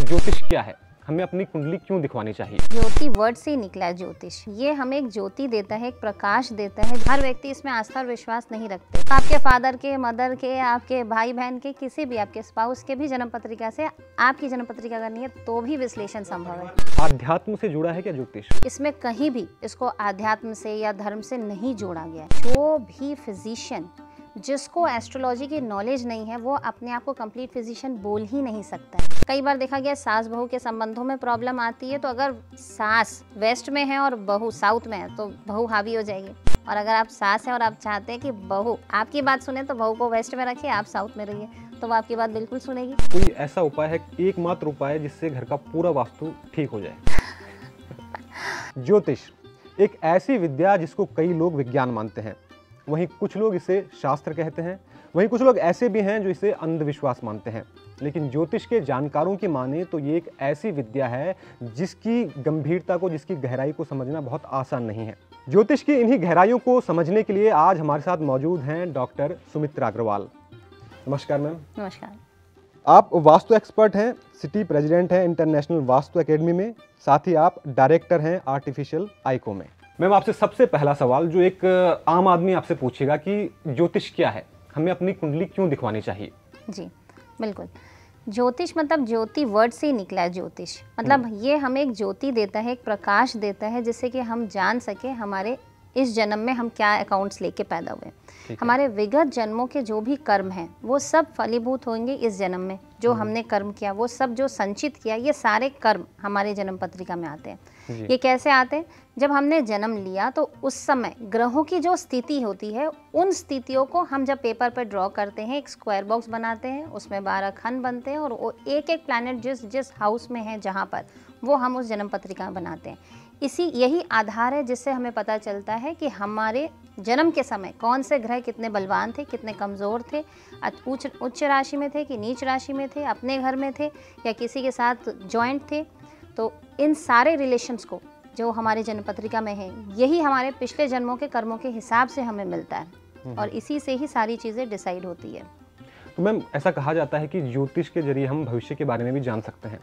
ज्योतिष क्या है, हमें अपनी कुंडली क्यों दिखवानी चाहिए? ज्योति वर्ड से ही निकला है ज्योतिष। ये हमें एक ज्योति देता है, एक प्रकाश देता है। हर व्यक्ति इसमें आस्था और विश्वास नहीं रखते। आपके फादर के, मदर के, आपके भाई बहन के, किसी भी आपके स्पाउस के भी जन्म पत्रिका से आपकी जन्म पत्रिका करनी है तो भी विश्लेषण संभव है। आध्यात्म से जुड़ा है क्या ज्योतिष? इसमें कहीं भी इसको आध्यात्म से या धर्म से नहीं जोड़ा गया है। जो भी फिजिशियन जिसको एस्ट्रोलॉजी की नॉलेज नहीं है वो अपने आप को कंप्लीट फिजिशियन बोल ही नहीं सकता है। कई बार देखा गया सास बहू के संबंधों में प्रॉब्लम आती है तो अगर सास वेस्ट में है और बहू साउथ में है तो बहू हावी हो जाएगी, और अगर आप सास हैं और आप चाहते हैं कि बहू आपकी बात सुने तो बहू को वेस्ट में रखिए, आप साउथ में रहिए, तो वो आपकी बात बिल्कुल सुनेगी। कोई ऐसा उपाय है, एकमात्र उपाय जिससे घर का पूरा वास्तु ठीक हो जाए? ज्योतिष एक ऐसी विद्या जिसको कई लोग विज्ञान मानते हैं, वहीं कुछ लोग इसे शास्त्र कहते हैं, वहीं कुछ लोग ऐसे भी हैं जो इसे अंधविश्वास मानते हैं। लेकिन ज्योतिष के जानकारों की माने तो ये एक ऐसी विद्या है जिसकी गंभीरता को, जिसकी गहराई को समझना बहुत आसान नहीं है। ज्योतिष की इन्हीं गहराइयों को समझने के लिए आज हमारे साथ मौजूद हैं डॉक्टर सुमित्रा अग्रवाल। नमस्कार मैम। नमस्कार। आप वास्तु एक्सपर्ट हैं, सिटी प्रेसिडेंट हैं इंटरनेशनल वास्तु एकेडमी में, साथ ही आप डायरेक्टर हैं आर्टिफिशियल आइको में। मैम आपसे सबसे पहला सवाल जो एक आम आदमी आपसे पूछेगा कि ज्योतिष क्या है, हमें अपनी कुंडली क्यों दिखवानी चाहिए? जी बिल्कुल। ज्योतिष मतलब ज्योति वर्ड से ही निकला है ज्योतिष। मतलब ये हमें एक ज्योति देता है, एक प्रकाश देता है जिससे कि हम जान सके हमारे इस जन्म में हम क्या अकाउंट्स लेके पैदा हुए। हमारे विगत जन्मों के जो भी कर्म हैं वो सब फलीभूत होंगे इस जन्म में। जो हमने कर्म किया वो सब जो संचित किया, ये सारे कर्म हमारे जन्म पत्रिका में आते हैं। ये कैसे आते हैं? जब हमने जन्म लिया तो उस समय ग्रहों की जो स्थिति होती है उन स्थितियों को हम जब पेपर पर ड्रॉ करते हैं, एक स्क्वायर बॉक्स बनाते हैं, उसमें 12 खंड बनते हैं और वो एक एक प्लैनेट जिस हाउस में है जहाँ पर, वो हम उस जन्म पत्रिका बनाते हैं। यही आधार है जिससे हमें पता चलता है कि हमारे जन्म के समय कौन से ग्रह कितने बलवान थे, कितने कमज़ोर थे, उच्च राशि में थे कि नीच राशि में थे, अपने घर में थे या किसी के साथ जॉइंट थे। तो इन सारे रिलेशंस को जो हमारे जन्म पत्रिका में है, यही हमारे पिछले जन्मों के कर्मों के हिसाब से हमें मिलता है और इसी से ही सारी चीज़ें डिसाइड होती है। तो मैम ऐसा कहा जाता है कि ज्योतिष के जरिए हम भविष्य के बारे में भी जान सकते हैं,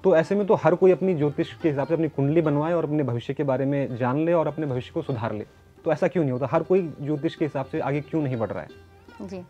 तो ऐसे में तो हर कोई अपनी ज्योतिष के हिसाब से अपनी कुंडली बनवाए और अपने भविष्य के बारे में जान ले और अपने भविष्य को सुधार ले, तो ऐसा क्यों नहीं होता? हर कोई ज्योतिष के हिसाब से आगे क्यों नहीं बढ़ रहा है? जी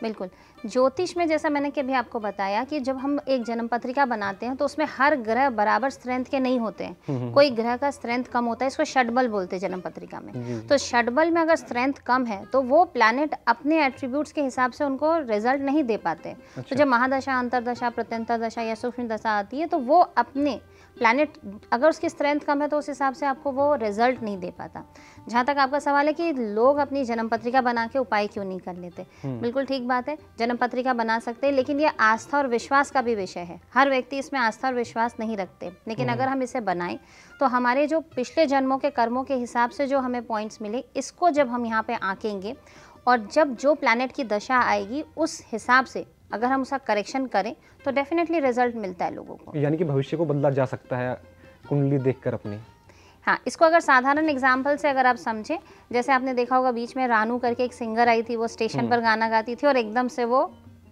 बिल्कुल। ज्योतिष में जैसा मैंने कभी आपको बताया कि जब हम एक जन्म पत्रिका बनाते हैं तो उसमें हर ग्रह बराबर स्ट्रेंथ के नहीं होते हैं। कोई ग्रह का स्ट्रेंथ कम होता है, इसको षडबल बोलते हैं जन्म पत्रिका में। तो षडबल में अगर स्ट्रेंथ कम है तो वो प्लैनेट अपने एट्रीब्यूट्स के हिसाब से उनको रिजल्ट नहीं दे पाते। तो जब महादशा, अंतरदशा, प्रत्यंतर दशा या सूक्ष्म दशा आती है तो वो अपने प्लैनेट अगर उसकी स्ट्रेंथ कम है तो उस हिसाब से आपको वो रिजल्ट नहीं दे पाता। जहाँ तक आपका सवाल है कि लोग अपनी जन्म पत्रिका बना के उपाय क्यों नहीं कर लेते, बिल्कुल ठीक बात है, जन्म पत्रिका बना सकते हैं, लेकिन ये आस्था और विश्वास का भी विषय है। हर व्यक्ति इसमें आस्था और विश्वास नहीं रखते, लेकिन अगर हम इसे बनाएं तो हमारे जो पिछले जन्मों के कर्मों के हिसाब से जो हमें पॉइंट्स मिले, इसको जब हम यहाँ पे आंकेंगे और जब जो प्लैनेट की दशा आएगी उस हिसाब से अगर हम उसका करेक्शन करें तो डेफिनेटली रिजल्ट मिलता है लोगों को। यानी कि भविष्य को बदला जा सकता है कुंडली देखकर अपनी। हाँ, इसको अगर साधारण एग्जाम्पल से अगर आप समझें, जैसे आपने देखा होगा बीच में रानू करके एक सिंगर आई थी, वो स्टेशन पर गाना गाती थी और एकदम से वो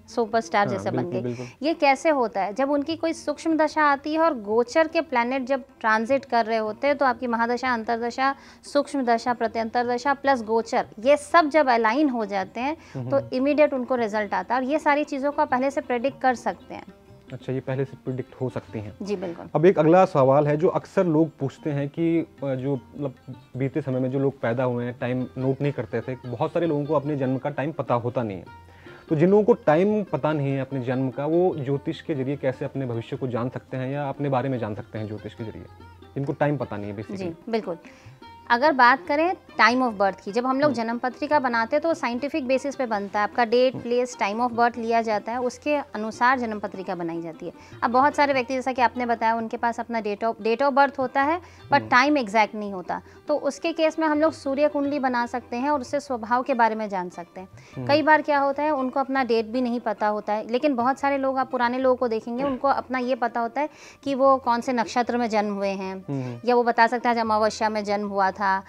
सुपरस्टार जैसे बन गई। ये कैसे होता है? जब उनकी कोई सूक्ष्म दशा आती है और गोचर के प्लैनेट जब ट्रांजिट कर रहे होते हैं तो आपकी महादशा, अंतरदशा, सूक्ष्म दशा, प्रत्यंतर दशा प्लस गोचर, ये सब जब अलाइन हो जाते हैं तो इमीडिएट उनको रिजल्ट आता है और ये सारी चीज़ों को पहले से प्रेडिक्ट कर सकते हैं। अच्छा, ये पहले से प्रिडिक्ट हो सकती हैं? जी बिल्कुल। अब एक अगला सवाल है जो अक्सर लोग पूछते हैं कि जो मतलब बीते समय में जो लोग पैदा हुए हैं, टाइम नोट नहीं करते थे, बहुत सारे लोगों को अपने जन्म का टाइम पता होता नहीं है। तो जिन लोगों को टाइम पता नहीं है अपने जन्म का, वो ज्योतिष के जरिए कैसे अपने भविष्य को जान सकते हैं या अपने बारे में जान सकते हैं ज्योतिष के जरिए, जिनको टाइम पता नहीं है बेसिकली? जी बिल्कुल। अगर बात करें टाइम ऑफ बर्थ की, जब हम लोग जन्म पत्रिका बनाते हैं तो साइंटिफिक बेसिस पे बनता है। आपका date, place, time of birth लिया जाता है, उसके अनुसार जन्म पत्रिका बनाई जाती है। अब बहुत सारे व्यक्ति जैसा कि आपने बताया उनके पास अपना डेट ऑफ बर्थ होता है बट टाइम एग्जैक्ट नहीं होता, तो उसके केस में हम लोग सूर्य कुंडली बना सकते हैं और उससे स्वभाव के बारे में जान सकते हैं। कई बार क्या होता है, उनको अपना डेट भी नहीं पता होता है, लेकिन बहुत सारे लोग, आप पुराने लोगों को देखेंगे, उनको अपना ये पता होता है कि वो कौन से नक्षत्र में जन्म हुए हैं, या वो बता सकता है जब अमावस्या में जन्म हुआ था,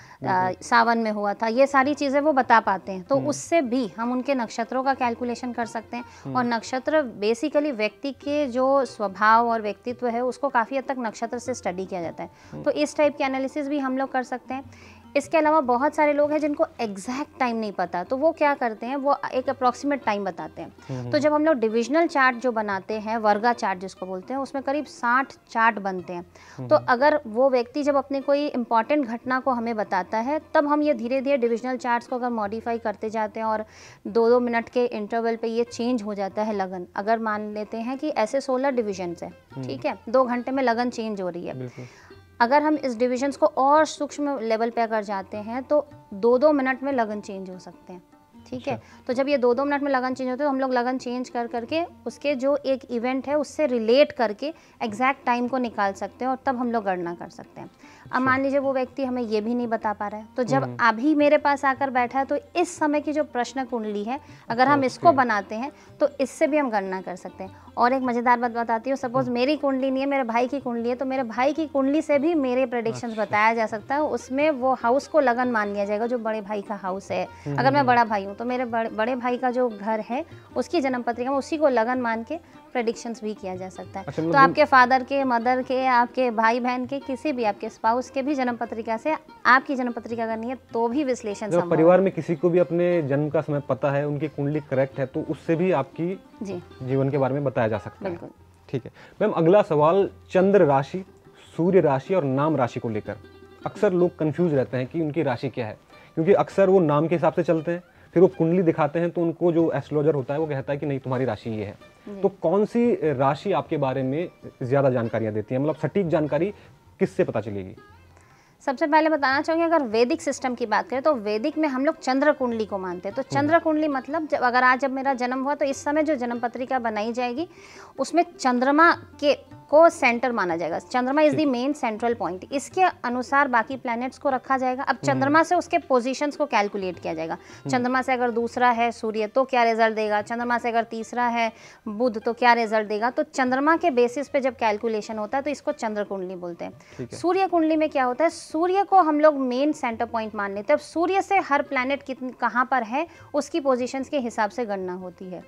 सावन में हुआ था, ये सारी चीज़ें वो बता पाते हैं। तो उससे भी हम उनके नक्षत्रों का कैलकुलेशन कर सकते हैं। और नक्षत्र बेसिकली व्यक्ति के जो स्वभाव और व्यक्तित्व है उसको काफ़ी हद तक नक्षत्र से स्टडी किया जाता है। तो इस टाइप की एनालिसिस भी हम लोग कर सकते हैं। इसके अलावा बहुत सारे लोग हैं जिनको एग्जैक्ट टाइम नहीं पता, तो वो क्या करते हैं, वो एक अप्रॉक्सीमेट टाइम बताते हैं। तो जब हम लोग डिविजनल चार्ट जो बनाते हैं, वर्गा चार्ट जिसको बोलते हैं, उसमें करीब 60 चार्ट बनते हैं। तो अगर वो व्यक्ति जब अपने कोई इंपॉर्टेंट घटना को हमें बताता है, तब हम ये धीरे धीरे डिविजनल चार्ट्स को अगर मॉडिफाई करते जाते हैं और 2-2 मिनट के इंटरवल पे ये चेंज हो जाता है लगन। अगर मान लेते हैं कि ऐसे 16 डिविजन्स हैं, ठीक है, 2 घंटे में लगन चेंज हो रही है। अगर हम इस डिविजन्स को और सूक्ष्म लेवल पे अगर जाते हैं तो 2-2 मिनट में लगन चेंज हो सकते हैं, ठीक है। तो जब ये 2-2 मिनट में लगन चेंज होते हैं तो हम लोग लगन चेंज कर करके उसके जो एक इवेंट है उससे रिलेट करके एग्जैक्ट टाइम को निकाल सकते हैं और तब हम लोग गणना कर सकते हैं। अब मान लीजिए वो व्यक्ति हमें ये भी नहीं बता पा रहा है, तो जब अभी मेरे पास आकर बैठा है तो इस समय की जो प्रश्न कुंडली है, अगर हम इसको बनाते हैं तो इससे भी हम गणना कर सकते हैं। और एक मज़ेदार बात बताती हूँ, सपोज मेरी कुंडली नहीं है, मेरे भाई की कुंडली है, तो मेरे भाई की कुंडली से भी मेरे प्रेडिक्शंस बताया जा सकता है। उसमें वो हाउस को लगन मान लिया जाएगा जो बड़े भाई का हाउस है। अगर मैं बड़ा भाई हूँ तो मेरे बड़े भाई का जो घर है उसकी जन्म पत्रिका में उसी को लगन मान के प्रेडिक्शंस भी किया जा सकता है। तो आपके फादर के, मदर के, आपके भाई बहन के, किसी भी आपके स्पाउस के भी जन्म पत्रिका से आपकी जन्म पत्रिका करनी है तो भी विश्लेषण संभव है। परिवार में किसी को भी अपने जन्म का समय पता है, उनकी कुंडली करेक्ट है, तो उससे भी आपकी जीवन के बारे में बताया जा सकता है। ठीक है मैम, अगला सवाल चंद्र राशि, सूर्य राशि और नाम राशि को लेकर अक्सर लोग कंफ्यूज रहते हैं कि उनकी राशि क्या है, क्योंकि अक्सर वो नाम के हिसाब से चलते हैं, फिर वो कुंडली दिखाते हैं तो उनको जो एस्ट्रोलॉजर होता है वो कहता है कि नहीं तुम्हारी राशि ये है। तो कौन सी राशि आपके बारे में ज़्यादा जानकारियाँ देती है, मतलब सटीक जानकारी किससे पता चलेगी? सबसे पहले बताना चाहूँगी, अगर वैदिक सिस्टम की बात करें तो वैदिक में हम लोग चंद्र कुंडली को मानते हैं। तो चंद्र कुंडली मतलब जब मेरा जन्म हुआ तो इस समय जो जन्म पत्रिका बनाई जाएगी उसमें चंद्रमा को सेंटर माना जाएगा। चंद्रमा is the main central point. इसके अनुसार बाकी प्लैनेट्स को रखा जाएगा। अब चंद्रमा से उसके पोजीशंस को कैलकुलेट किया जाएगा। चंद्रमा से अगर दूसरा है सूर्य तो क्या रिजल्ट देगा, चंद्रमा से अगर तीसरा है बुध तो क्या रिजल्ट देगा। तो चंद्रमा के बेसिस पे जब कैलकुलेशन होता है तो इसको चंद्र कुंडली बोलते हैं। सूर्य कुंडली में क्या होता है, सूर्य को हम लोग मेन सेंटर पॉइंट मान लेते हैं। अब सूर्य से हर प्लैनेट कहाँ पर है उसकी पोजीशंस के हिसाब से गणना होती है।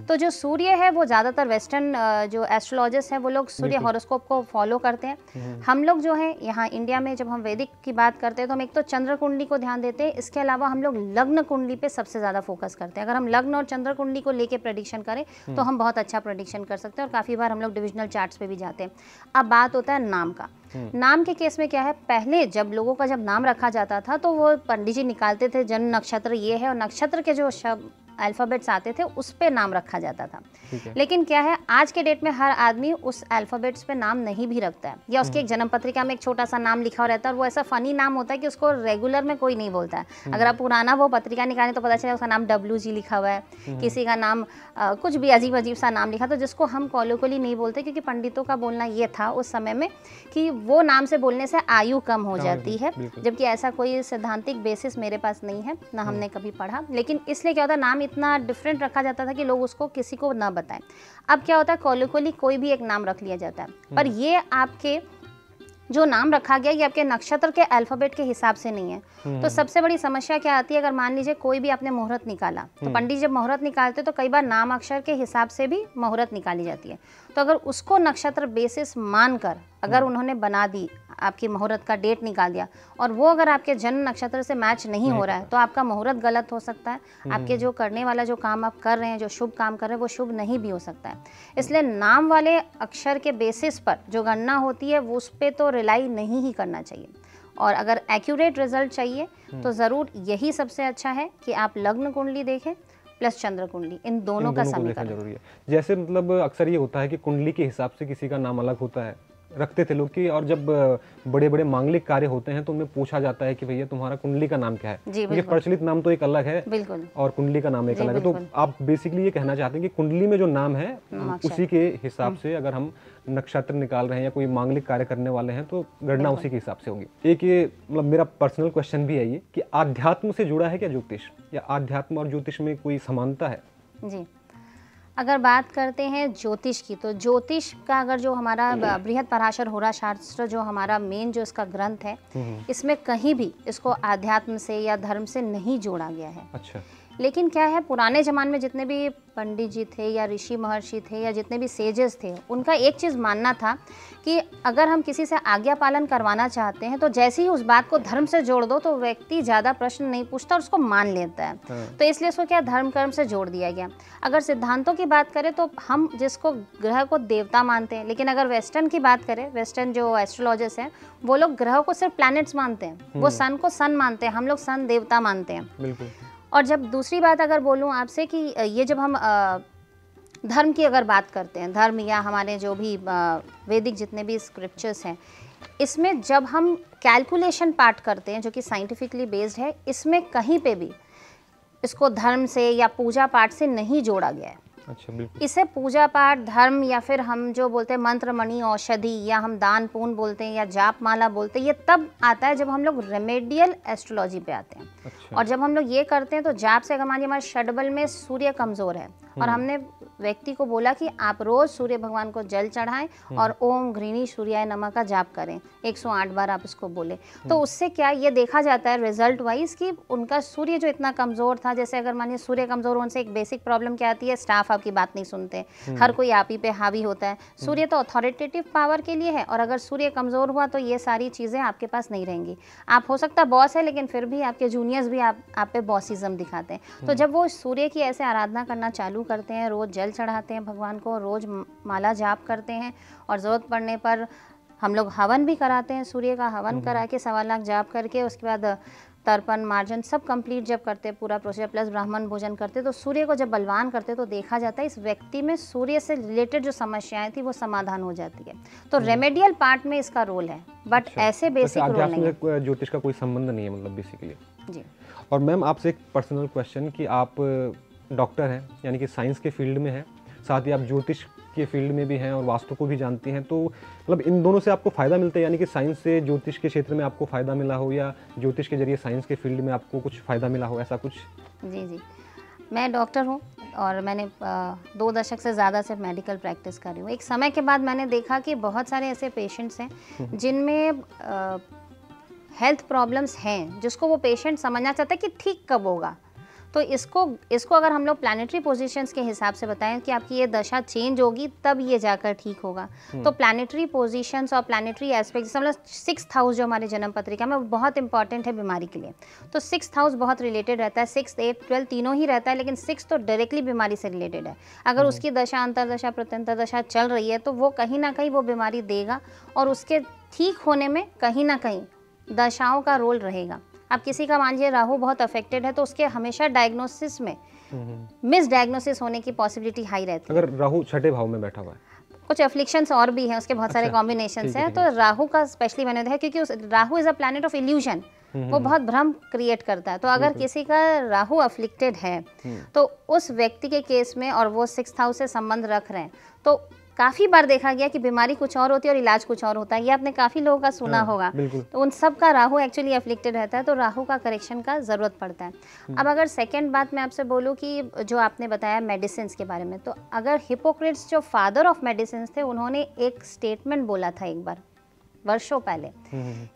तो जो सूर्य है वो ज़्यादातर वेस्टर्न जो एस्ट्रोलॉजर्स हैं वो लोग सूर्य हॉरोस्कोप को फॉलो करते हैं। हम लोग जो है यहाँ इंडिया में जब हम वैदिक की बात करते हैं तो हम एक तो चंद्र कुंडली को ध्यान देते हैं। इसके अलावा हम लोग लग्न कुंडली पे सबसे ज़्यादा फोकस करते हैं। अगर हम लग्न और चंद्र कुंडली को लेके प्रेडिक्शन करें तो हम बहुत अच्छा प्रेडिक्शन कर सकते हैं और काफ़ी बार हम लोग डिविजनल चार्ट्स पे भी जाते हैं। अब बात होता है नाम का। नाम के केस में क्या है, पहले जब लोगों का जब नाम रखा जाता था तो वो पंडित जी निकालते थे जन्म नक्षत्र ये है और नक्षत्र के जो शब्द अल्फ़ाबेट्स आते थे उस पे नाम रखा जाता था। लेकिन क्या है, आज के डेट में हर आदमी उस अल्फ़ाबेट्स पे नाम नहीं भी रखता है, या उसकी एक जन्म पत्रिका में एक छोटा सा नाम लिखा रहता है और वो ऐसा फनी नाम होता है कि उसको रेगुलर में कोई नहीं बोलता है। अगर आप पुराना वो पत्रिका निकालें तो पता चला उसका नाम WG लिखा हुआ है, किसी का नाम कुछ भी अजीब अजीब सा नाम लिखा, तो जिसको हम कॉलोकली नहीं बोलते, क्योंकि पंडितों का बोलना ये था उस समय में कि वो नाम से बोलने से आयु कम हो जाती है। जबकि ऐसा कोई सैद्धांतिक बेसिस मेरे पास नहीं है, ना हमने कभी पढ़ा। लेकिन इसलिए क्या होता है, नाम इतना डिफरेंट रखा जाता था कि लोग उसको किसी को ना बताएं। अब क्या होता है, कॉलोकली कोई भी एक नाम रख लिया जाता है, पर ये आपके जो नाम रखा गया ये आपके नक्षत्र के अल्फ़ाबेट के हिसाब से नहीं है। तो सबसे बड़ी समस्या क्या आती है, अगर मान लीजिए कोई भी आपने मुहूर्त निकाला तो पंडित जब मुहूर्त निकालते तो कई बार नाम अक्षर के हिसाब से भी मुहूर्त निकाली जाती है। तो अगर उसको नक्षत्र बेसिस मानकर अगर उन्होंने बना दी, आपकी मुहूर्त का डेट निकाल दिया और वो अगर आपके जन्म नक्षत्र से मैच नहीं हो रहा है तो आपका मुहूर्त गलत हो सकता है। आपके जो करने वाला जो काम आप कर रहे हैं, जो शुभ काम कर रहे हैं, वो शुभ नहीं भी हो सकता है। इसलिए नाम वाले अक्षर के बेसिस पर जो गणना होती है वो उस पर तो रिलाई नहीं ही करना चाहिए। और अगर एक्यूरेट रिजल्ट चाहिए तो ज़रूर यही सबसे अच्छा है कि आप लग्न कुंडली देखें प्लस चंद्र कुंडली, इन दोनों का समीकरण जरूरी है। जैसे मतलब अक्सर ये होता है कि कुंडली के हिसाब से किसी का नाम अलग होता है, रखते थे लोग की, और जब बड़े बड़े मांगलिक कार्य होते हैं तो उनमें पूछा जाता है कि भैया तुम्हारा कुंडली का नाम क्या है। ये प्रचलित नाम तो एक अलग है और कुंडली का नाम एक अलग है। तो आप बेसिकली ये कहना चाहते हैं कि कुंडली में जो नाम है उसी के हिसाब से अगर हम नक्षत्र निकाल रहे हैं या कोई मांगलिक कार्य करने वाले हैं तो गणना उसी के हिसाब से होगी। एक ये मतलब मेरा पर्सनल क्वेश्चन भी है ये कि आध्यात्म से जुड़ा है क्या ज्योतिष, या आध्यात्म और ज्योतिष में कोई समानता है? जी, अगर बात करते हैं ज्योतिष की, तो ज्योतिष का अगर जो हमारा बृहद पराशर होरा शास्त्र जो हमारा मेन जो इसका ग्रंथ है, इसमें कहीं भी इसको आध्यात्म से या धर्म से नहीं जोड़ा गया है। अच्छा। लेकिन क्या है, पुराने ज़माने में जितने भी पंडित जी थे या ऋषि महर्षि थे या जितने भी सेजेस थे, उनका एक चीज़ मानना था कि अगर हम किसी से आज्ञा पालन करवाना चाहते हैं तो जैसे ही उस बात को धर्म से जोड़ दो तो व्यक्ति ज़्यादा प्रश्न नहीं पूछता और उसको मान लेता है। तो इसलिए उसको क्या धर्म कर्म से जोड़ दिया गया। अगर सिद्धांतों की बात करें तो हम जिसको ग्रह को देवता मानते हैं, लेकिन अगर वेस्टर्न की बात करें, वेस्टर्न जो एस्ट्रोलॉजिस्ट हैं वो लोग ग्रह को सिर्फ प्लैनेट्स मानते हैं, वो सन को सन मानते हैं, हम लोग सन देवता मानते हैं। बिल्कुल। और जब दूसरी बात अगर बोलूँ आपसे कि ये जब हम धर्म की अगर बात करते हैं, धर्म या हमारे जो भी वैदिक जितने भी स्क्रिप्चर्स हैं, इसमें जब हम कैलकुलेशन पार्ट करते हैं जो कि साइंटिफिकली बेस्ड है, इसमें कहीं पे भी इसको धर्म से या पूजा पाठ से नहीं जोड़ा गया है। अच्छा, बिल्कुल। इसे पूजा पाठ, धर्म या फिर हम जो बोलते हैं मंत्र मणि औषधि या हम दान पुण्य बोलते हैं या जाप माला बोलते हैं, ये तब आता है जब हम लोग रेमेडियल एस्ट्रोलॉजी पे आते हैं। अच्छा। और जब हम लोग ये करते हैं तो जाप से अगर मानिए हमारे षडबल में सूर्य कमज़ोर है और हमने व्यक्ति को बोला कि आप रोज़ सूर्य भगवान को जल चढ़ाएं और ओम घृणी सूर्याय नमः का जाप करें, 108 बार आप इसको बोले, तो उससे क्या ये देखा जाता है रिजल्ट वाइज कि उनका सूर्य जो इतना कमज़ोर था, जैसे अगर मानिए सूर्य कमज़ोर होने से एक बेसिक प्रॉब्लम क्या आती है, स्टाफ आपकी बात नहीं सुनते, हर कोई आप ही पे हावी होता है। सूर्य तो अथॉरिटेटिव पावर के लिए है और अगर सूर्य कमज़ोर हुआ तो ये सारी चीज़ें आपके पास नहीं रहेंगी। आप हो सकता बॉस है लेकिन फिर भी आपके जूनियर्स भी आप पे बॉसिज्म दिखाते हैं। तो जब वो सूर्य की ऐसे आराधना करना चालू करते हैं, रोज़ जल चढ़ाते हैं भगवान को, रोज़ माला जाप करते हैं और ज़रूरत पड़ने पर हम लोग हवन भी कराते हैं, सूर्य का हवन करा के 1.25 लाख जाप करके उसके बाद तर्पण मार्जन सब कंप्लीट जब करते हैं पूरा प्रोसीजर प्लस ब्राह्मण भोजन करते, तो सूर्य को जब बलवान करते तो देखा जाता है इस व्यक्ति में सूर्य से रिलेटेड जो समस्याएं थी वो समाधान हो जाती है। तो रेमेडियल पार्ट में इसका रोल है, बट ऐसे बेसिक रोल नहीं है। ज्योतिष का कोई संबंध नहीं है मतलब बेसिकली जी। और मैम आपसे एक पर्सनल क्वेश्चन कि आप डॉक्टर हैं यानी कि साइंस के फील्ड में हैं, साथ ही आप ज्योतिष के फील्ड में भी हैं और वास्तु को भी जानती हैं, तो मतलब इन दोनों से आपको फ़ायदा मिलता है, यानी कि साइंस से ज्योतिष के क्षेत्र में आपको फ़ायदा मिला हो या ज्योतिष के जरिए साइंस के फील्ड में आपको कुछ फ़ायदा मिला हो, ऐसा कुछ? जी जी, मैं डॉक्टर हूँ और मैंने 2 दशक से ज़्यादा से मेडिकल प्रैक्टिस कर रही हूँ। एक समय के बाद मैंने देखा कि बहुत सारे ऐसे पेशेंट्स हैं जिनमें हेल्थ प्रॉब्लम्स हैं जिसको वो पेशेंट समझना चाहता है कि ठीक कब होगा। तो इसको अगर हम लोग प्लैनेटरी पोजीशंस के हिसाब से बताएं कि आपकी ये दशा चेंज होगी तब ये जाकर ठीक होगा, तो प्लैनेटरी पोजीशंस और प्लैनेटरी एस्पेक्ट, जैसे मतलब 6th हाउस जो हमारे जन्म पत्रिका में बहुत इंपॉर्टेंट है बीमारी के लिए। तो 6th हाउस बहुत रिलेटेड रहता है, 6th 8th 12 तीनों ही रहता है, लेकिन 6th तो डायरेक्टली बीमारी से रिलेटेड है। अगर उसकी दशा अंतरदशा प्रत्यंतर दशा चल रही है तो वो कहीं ना कहीं वो बीमारी देगा और उसके ठीक होने में कहीं ना कहीं दशाओं का रोल रहेगा। अब किसी का मानिए राहु बहुत अफेक्टेड है तो उसके हमेशा डायग्नोसिस में मिस डायग्नोसिस होने की पॉसिबिलिटी हाई रहती है। अगर राहु 6ठे भाव में बैठा हुआ है, कुछ एफ्लिक्शंस और भी हैं, उसके बहुत सारे कॉम्बिनेशंस हैं, तो राहु का स्पेशली मैंने देखा क्योंकि Rahu is a planet of illusion, वो बहुत भ्रम क्रिएट करता है। तो अगर किसी का राहु अफ्लिक्टेड है तो उस व्यक्ति के केस में और वो 6th हाउस से संबंध रख रहे हैं तो काफ़ी बार देखा गया कि बीमारी कुछ और होती है और इलाज कुछ और होता है। ये आपने काफ़ी लोगों का सुना होगा। तो उन सब का राहु एक्चुअली अफ्लिक्टेड रहता है, तो राहु का करेक्शन का ज़रूरत पड़ता है। अब अगर सेकंड बात मैं आपसे बोलूँ कि जो आपने बताया मेडिसिन के बारे में, तो अगर हिपोक्रेट्स जो फादर ऑफ मेडिसिन थे उन्होंने एक स्टेटमेंट बोला था एक बार वर्षों पहले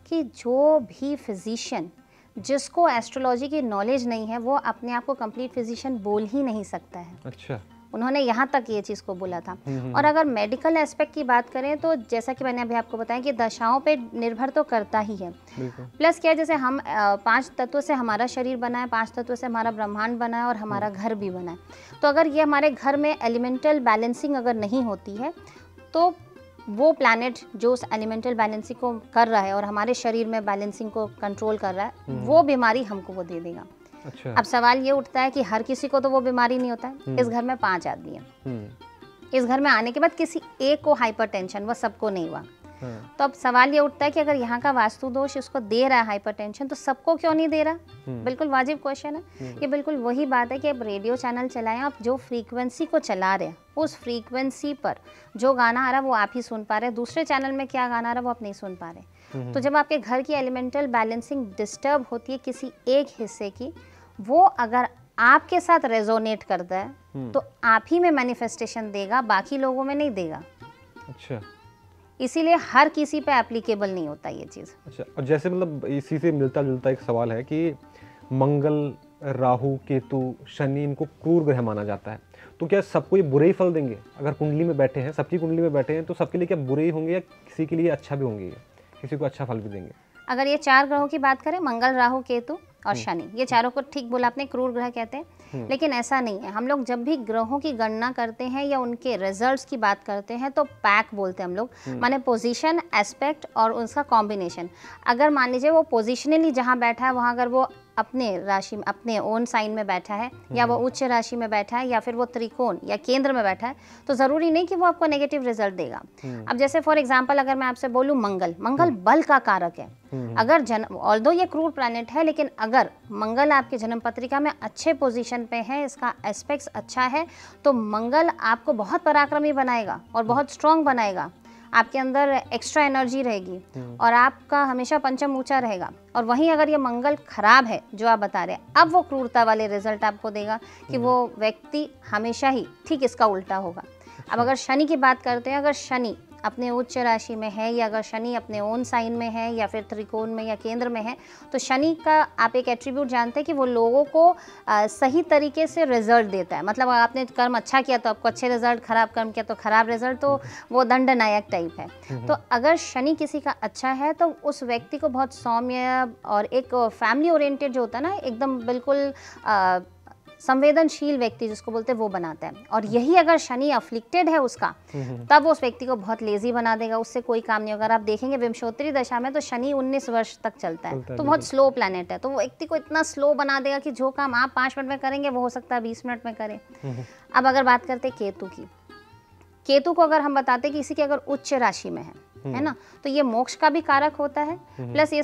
कि जो भी फिजिशियन जिसको एस्ट्रोलॉजी की नॉलेज नहीं है वो अपने आप को कंप्लीट फिजिशियन बोल ही नहीं सकता है। अच्छा, उन्होंने यहाँ तक ये चीज़ को बोला था। और अगर मेडिकल एस्पेक्ट की बात करें तो जैसा कि मैंने अभी आपको बताया कि दशाओं पे निर्भर तो करता ही है। प्लस क्या है, जैसे हम 5 तत्वों से हमारा शरीर बना है, 5 तत्वों से हमारा ब्रह्मांड बना है और हमारा घर भी बना है। तो अगर ये हमारे घर में एलिमेंटल बैलेंसिंग अगर नहीं होती है तो वो प्लैनेट जो उस एलिमेंटल बैलेंसिंग को कर रहा है और हमारे शरीर में बैलेंसिंग को कंट्रोल कर रहा है, वो बीमारी हमको वो दे देगा। अच्छा। अब सवाल ये उठता है कि हर किसी को तो वो बीमारी नहीं होता है। इस घर में 5 आदमी हैं, इस घर में आने के बाद किसी एक को हाइपरटेंशन, वो सबको नहीं हुआ। तो अब सवाल ये उठता है कि अगर यहाँ का वास्तु दोष उसको दे रहा है हाइपरटेंशन तो सबको क्यों नहीं दे रहा। बिल्कुल वाजिब क्वेश्चन है। ये बिल्कुल वही बात है कि आप रेडियो चैनल चलाएं, आप जो फ्रीक्वेंसी को चला रहे हैं उस फ्रीक्वेंसी पर जो गाना आ रहा है वो आप ही सुन पा रहे हैं, दूसरे चैनल में क्या गाना आ रहा है वो आप नहीं सुन पा रहे। तो जब आपके घर की एलिमेंटल बैलेंसिंग डिस्टर्ब होती है किसी एक हिस्से की, वो अगर आपके साथ रेजोनेट करता है तो आप ही में मैनिफेस्टेशन देगा, बाकी लोगों में नहीं देगा। अच्छा। इसीलिए हर किसी पे एप्लीकेबल नहीं होता ये चीज़। अच्छा, और जैसे मतलब इसी से मिलता जुलता एक सवाल है कि मंगल, राहु, केतु, शनि, इनको क्रूर ग्रह माना जाता है, तो क्या सबको ये बुरे ही फल देंगे? अगर कुंडली में बैठे हैं, सबकी कुंडली में बैठे हैं, तो सबके लिए क्या बुरे ही होंगे या किसी के लिए अच्छा भी होंगे, ये किसी को अच्छा फल भी देंगे? अगर ये 4 ग्रहों की बात करें, मंगल, राहु, केतु और शनि, ये चारों को ठीक बोला आपने, क्रूर ग्रह कहते हैं। लेकिन ऐसा नहीं है। हम लोग जब भी ग्रहों की गणना करते हैं या उनके रिजल्ट्स की बात करते हैं तो पैक बोलते हैं हम लोग, माने पोजीशन, एस्पेक्ट और उसका कॉम्बिनेशन। अगर मान लीजिए वो पोजिशनली जहाँ बैठा है वहाँ अगर वो अपने राशि में, अपने ओन साइन में बैठा है, या वो उच्च राशि में बैठा है, या फिर वो त्रिकोण या केंद्र में बैठा है, तो ज़रूरी नहीं कि वो आपको नेगेटिव रिजल्ट देगा। अब जैसे फॉर एग्जांपल अगर मैं आपसे बोलूँ, मंगल बल का कारक है। अगर ऑल्दो ये क्रूर प्लैनेट है, लेकिन अगर मंगल आपके जन्म पत्रिका में अच्छे पोजीशन पे है, इसका एस्पेक्ट्स अच्छा है, तो मंगल आपको बहुत पराक्रमी बनाएगा और बहुत स्ट्रांग बनाएगा। आपके अंदर एक्स्ट्रा एनर्जी रहेगी और आपका हमेशा पंचम ऊंचा रहेगा। और वहीं अगर ये मंगल खराब है जो आप बता रहे हैं, अब वो क्रूरता वाले रिजल्ट आपको देगा कि वो व्यक्ति हमेशा ही ठीक इसका उल्टा होगा। अब अगर शनि की बात करते हैं, अगर शनि अपने उच्च राशि में है, या अगर शनि अपने ओन साइन में है, या फिर त्रिकोण में या केंद्र में है, तो शनि का आप एक एट्रीब्यूट जानते हैं कि वो लोगों को सही तरीके से रिजल्ट देता है। मतलब आपने कर्म अच्छा किया तो आपको अच्छे रिजल्ट, खराब कर्म किया तो खराब रिजल्ट, तो वो दंडनायक टाइप है। तो अगर शनि किसी का अच्छा है तो उस व्यक्ति को बहुत सौम्य और एक फैमिली ओरिएंटेड जो होता है ना, एकदम बिल्कुल संवेदनशील व्यक्ति जिसको बोलते हैं, वो बनाता है। और यही अगर शनि अफ्लिक्टेड है उसका, तब उस व्यक्ति को बहुत लेजी बना देगा, उससे कोई काम नहीं होगा। अगर आप देखेंगे विंशोत्तरी दशा में तो शनि 19 वर्ष तक चलता है, तो बहुत स्लो प्लैनेट है, तो वो व्यक्ति को इतना स्लो बना देगा कि जो काम आप 5 मिनट में करेंगे वो हो सकता है 20 मिनट में करें। अब अगर बात करते हैं केतु की, केतु को अगर हम बताते हैं कि किसी की अगर उच्च राशि में है ना, तो ये मोक्ष का भी कारक होता है। प्लस ये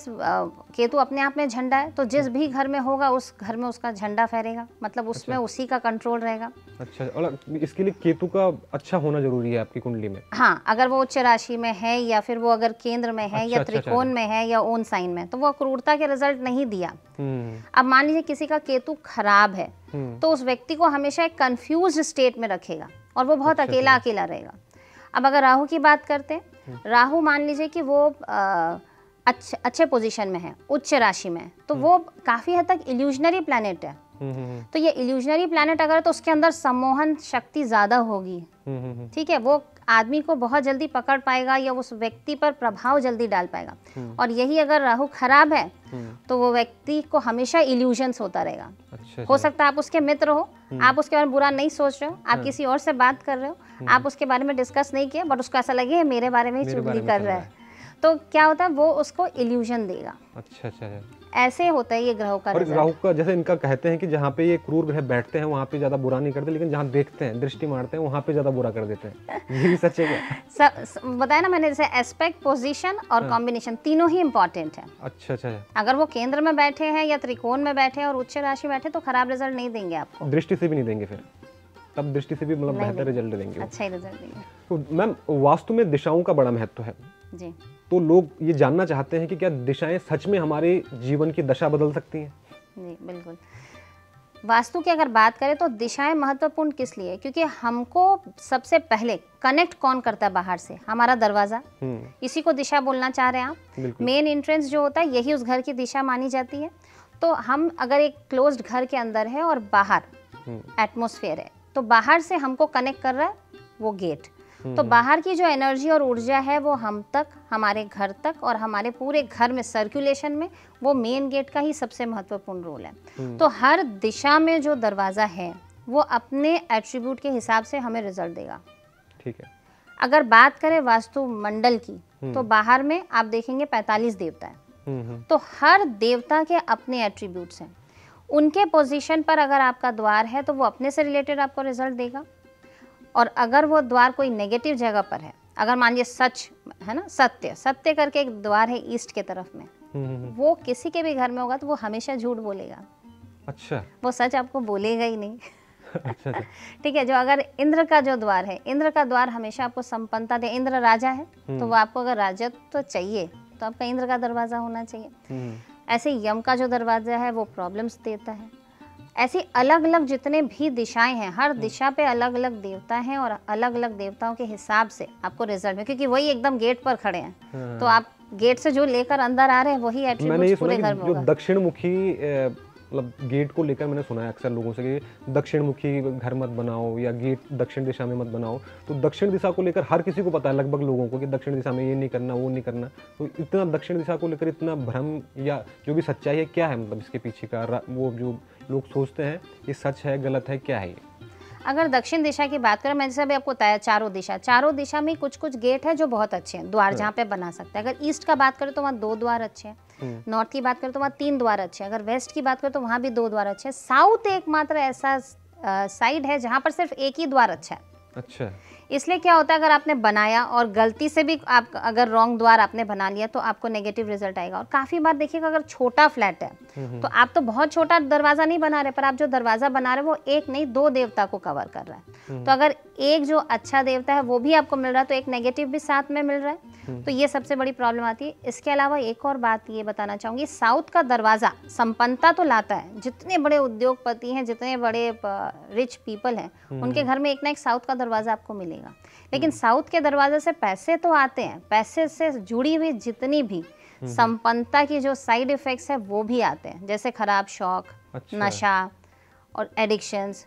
केतु अपने आप में झंडा है, तो जिस भी घर में होगा उस घर में उसका झंडा फहरेगा, मतलब उसमें उसी का कंट्रोल रहेगा। अच्छा, और इसके लिए केतु का अच्छा होना जरूरी है आपकी कुंडली में? हाँ, अगर वो उच्च राशि में है, या फिर वो अगर केंद्र में है, या त्रिकोण में है, या ओन साइन में, तो वो क्रूरता के रिजल्ट नहीं दिया। अब मान लीजिए किसी का केतु खराब है, तो उस व्यक्ति को हमेशा एक कंफ्यूज्ड स्टेट में रखेगा और वो बहुत अकेला रहेगा। अब अगर राहु की बात करते हैं, राहु मान लीजिए कि वो अच्छे पोजीशन में है, उच्च राशि में, तो वो काफ़ी हद तक इल्यूजनरी प्लैनेट है। तो ये इल्यूजनरी प्लैनेट अगर, तो उसके अंदर सम्मोहन शक्ति ज़्यादा होगी। ठीक है, वो आदमी को बहुत जल्दी पकड़ पाएगा या उस व्यक्ति पर प्रभाव जल्दी डाल पाएगा। और यही अगर राहु खराब है तो वो व्यक्ति को हमेशा इल्यूजन्स होता रहेगा। हो सकता है आप उसके मित्र हो, आप उसके बारे में बुरा नहीं सोच रहे हो, आप किसी और से बात कर रहे हो, आप उसके बारे में डिस्कस नहीं किया, बट उसको ऐसा लगे मेरे बारे में ही चुगली कर रहा है, तो क्या होता है, वो उसको इल्यूजन देगा। अच्छा, ऐसे होता है ये ग्रहों का। और राहु का जैसे इनका कहते हैं कि जहाँ पे ये क्रूर ग्रह बैठते हैं वहाँ पे ज्यादा बुरा नहीं करते, लेकिन जहाँ देखते हैं, दृष्टि मारते हैं, वहाँ पे ज्यादा बुरा कर देते हैं। ये भी सच है क्या? बताया ना मैंने, जैसे एस्पेक्ट, पोजीशन और कॉम्बिनेशन तीनों ही इंपॉर्टेंट है। अच्छा। अगर वो केंद्र में बैठे हैं या त्रिकोण में बैठे हैं और उच्च राशि बैठे, तो खराब रिजल्ट नहीं देंगे आपको। दृष्टि से भी नहीं देंगे, फिर तब दृष्टि से भी मतलब बेहतर रिजल्ट देंगे, अच्छा ही रिजल्ट देंगे। तो मैम, वास्तु में दिशाओं का बड़ा महत्व है जी। तो लोग ये जानना चाहते हैं कि क्या दिशाएं सच में हमारे जीवन की दशा बदल सकती हैं? जी बिल्कुल। वास्तु की अगर बात करें तो दिशाएं महत्वपूर्ण किस लिए? क्योंकि हमको सबसे पहले कनेक्ट कौन करता है बाहर से? हमारा दरवाजा, इसी को दिशा बोलना चाह रहे हैं आप। मेन एंट्रेंस जो होता है यही उस घर की दिशा मानी जाती है। तो हम अगर एक क्लोज्ड घर के अंदर है और बाहर एटमॉस्फेयर है, तो बाहर से हमको कनेक्ट कर रहा है वो गेट। तो बाहर की जो एनर्जी और ऊर्जा है वो हम तक, हमारे घर तक और हमारे पूरे घर में सर्कुलेशन में, वो मेन गेट का ही सबसे महत्वपूर्ण रोल है। तो हर दिशा में जो दरवाज़ा है वो अपने एट्रीब्यूट के हिसाब से हमें रिजल्ट देगा। ठीक है। अगर बात करें वास्तु मंडल की, तो बाहर में आप देखेंगे 45 देवता है। तो हर देवता के अपने एट्रीब्यूट्स हैं। उनके पोजीशन पर अगर आपका द्वार है तो वो अपने से रिलेटेड आपको रिजल्ट देगा। और अगर वो द्वार कोई नेगेटिव जगह पर है, अगर मान लीजिए सच है ना, सत्य करके एक द्वार है ईस्ट के तरफ में, वो किसी के भी घर में होगा तो वो हमेशा झूठ बोलेगा। अच्छा। वो सच आपको बोलेगा ही नहीं। अच्छा। ठीक है। जो अगर इंद्र का जो द्वार है, इंद्र का द्वार हमेशा आपको संपन्नता दे। इंद्र राजा है तो वो आपको अगर राजत्व तो चाहिए तो आपका इंद्र का दरवाजा होना चाहिए। ऐसे यम का जो दरवाजा है वो प्रॉब्लम्स देता है। ऐसी अलग अलग जितने भी दिशाएं हैं, हर दिशा पे अलग अलग देवता हैं और अलग अलग देवताओं के हिसाब से आपको रिजल्ट में, क्योंकि वही एकदम गेट पर खड़े हैं, तो आप गेट से जो लेकर अंदर आ रहे हैं वही एट्रीब्यूट्स पूरे घर में होगा। जो दक्षिण मुखी मतलब गेट को लेकर मैंने सुना है अक्सर लोगों से कि दक्षिण मुखी घर मत बनाओ या गेट दक्षिण दिशा में मत बनाओ, तो दक्षिण दिशा को लेकर हर किसी को पता है लगभग लोगों को कि दक्षिण दिशा में ये नहीं करना वो नहीं करना, तो इतना दक्षिण दिशा को लेकर इतना भ्रम या जो भी सच्चाई है क्या है, मतलब इसके पीछे का वो जो लोग सोचते हैं ये सच है गलत है क्या है ये? अगर दक्षिण दिशा की बात करें, मैं जैसे अभी आपको बताया चारों दिशा में कुछ कुछ गेट है जो बहुत अच्छे हैं, द्वार जहाँ पे बना सकते हैं। अगर ईस्ट का बात करें तो वहाँ 2 द्वार अच्छे हैं, नॉर्थ की बात करें तो वहाँ 3 द्वार अच्छे हैं, अगर वेस्ट की बात करें तो वहाँ भी 2 द्वार अच्छे हैं, साउथ एकमात्र ऐसा साइड है जहाँ पर सिर्फ एक ही द्वार अच्छा है। अच्छा, इसलिए क्या होता है, अगर आपने बनाया और गलती से भी आप अगर रॉन्ग द्वार आपने बना लिया तो आपको नेगेटिव रिजल्ट आएगा। और काफ़ी बार देखिएगा अगर छोटा फ्लैट है तो आप तो बहुत छोटा दरवाज़ा नहीं बना रहे, पर आप जो दरवाज़ा बना रहे वो एक नहीं 2 देवता को कवर कर रहा है। तो अगर एक जो अच्छा देवता है वो भी आपको मिल रहा है तो एक नेगेटिव भी साथ में मिल रहा है, तो ये सबसे बड़ी प्रॉब्लम आती है। इसके अलावा एक और बात ये बताना चाहूँगी, साउथ का दरवाज़ा संपन्नता तो लाता है। जितने बड़े उद्योगपति हैं, जितने बड़े रिच पीपल हैं, उनके घर में एक ना एक साउथ का दरवाज़ा आपको मिलेगा। लेकिन साउथ के दरवाजे से पैसे तो आते हैं, पैसे से जुड़ी हुई जितनी भी संपन्नता की जो साइड इफेक्ट्स है वो भी आते हैं, जैसे खराब शौक, नशा और एडिक्शंस,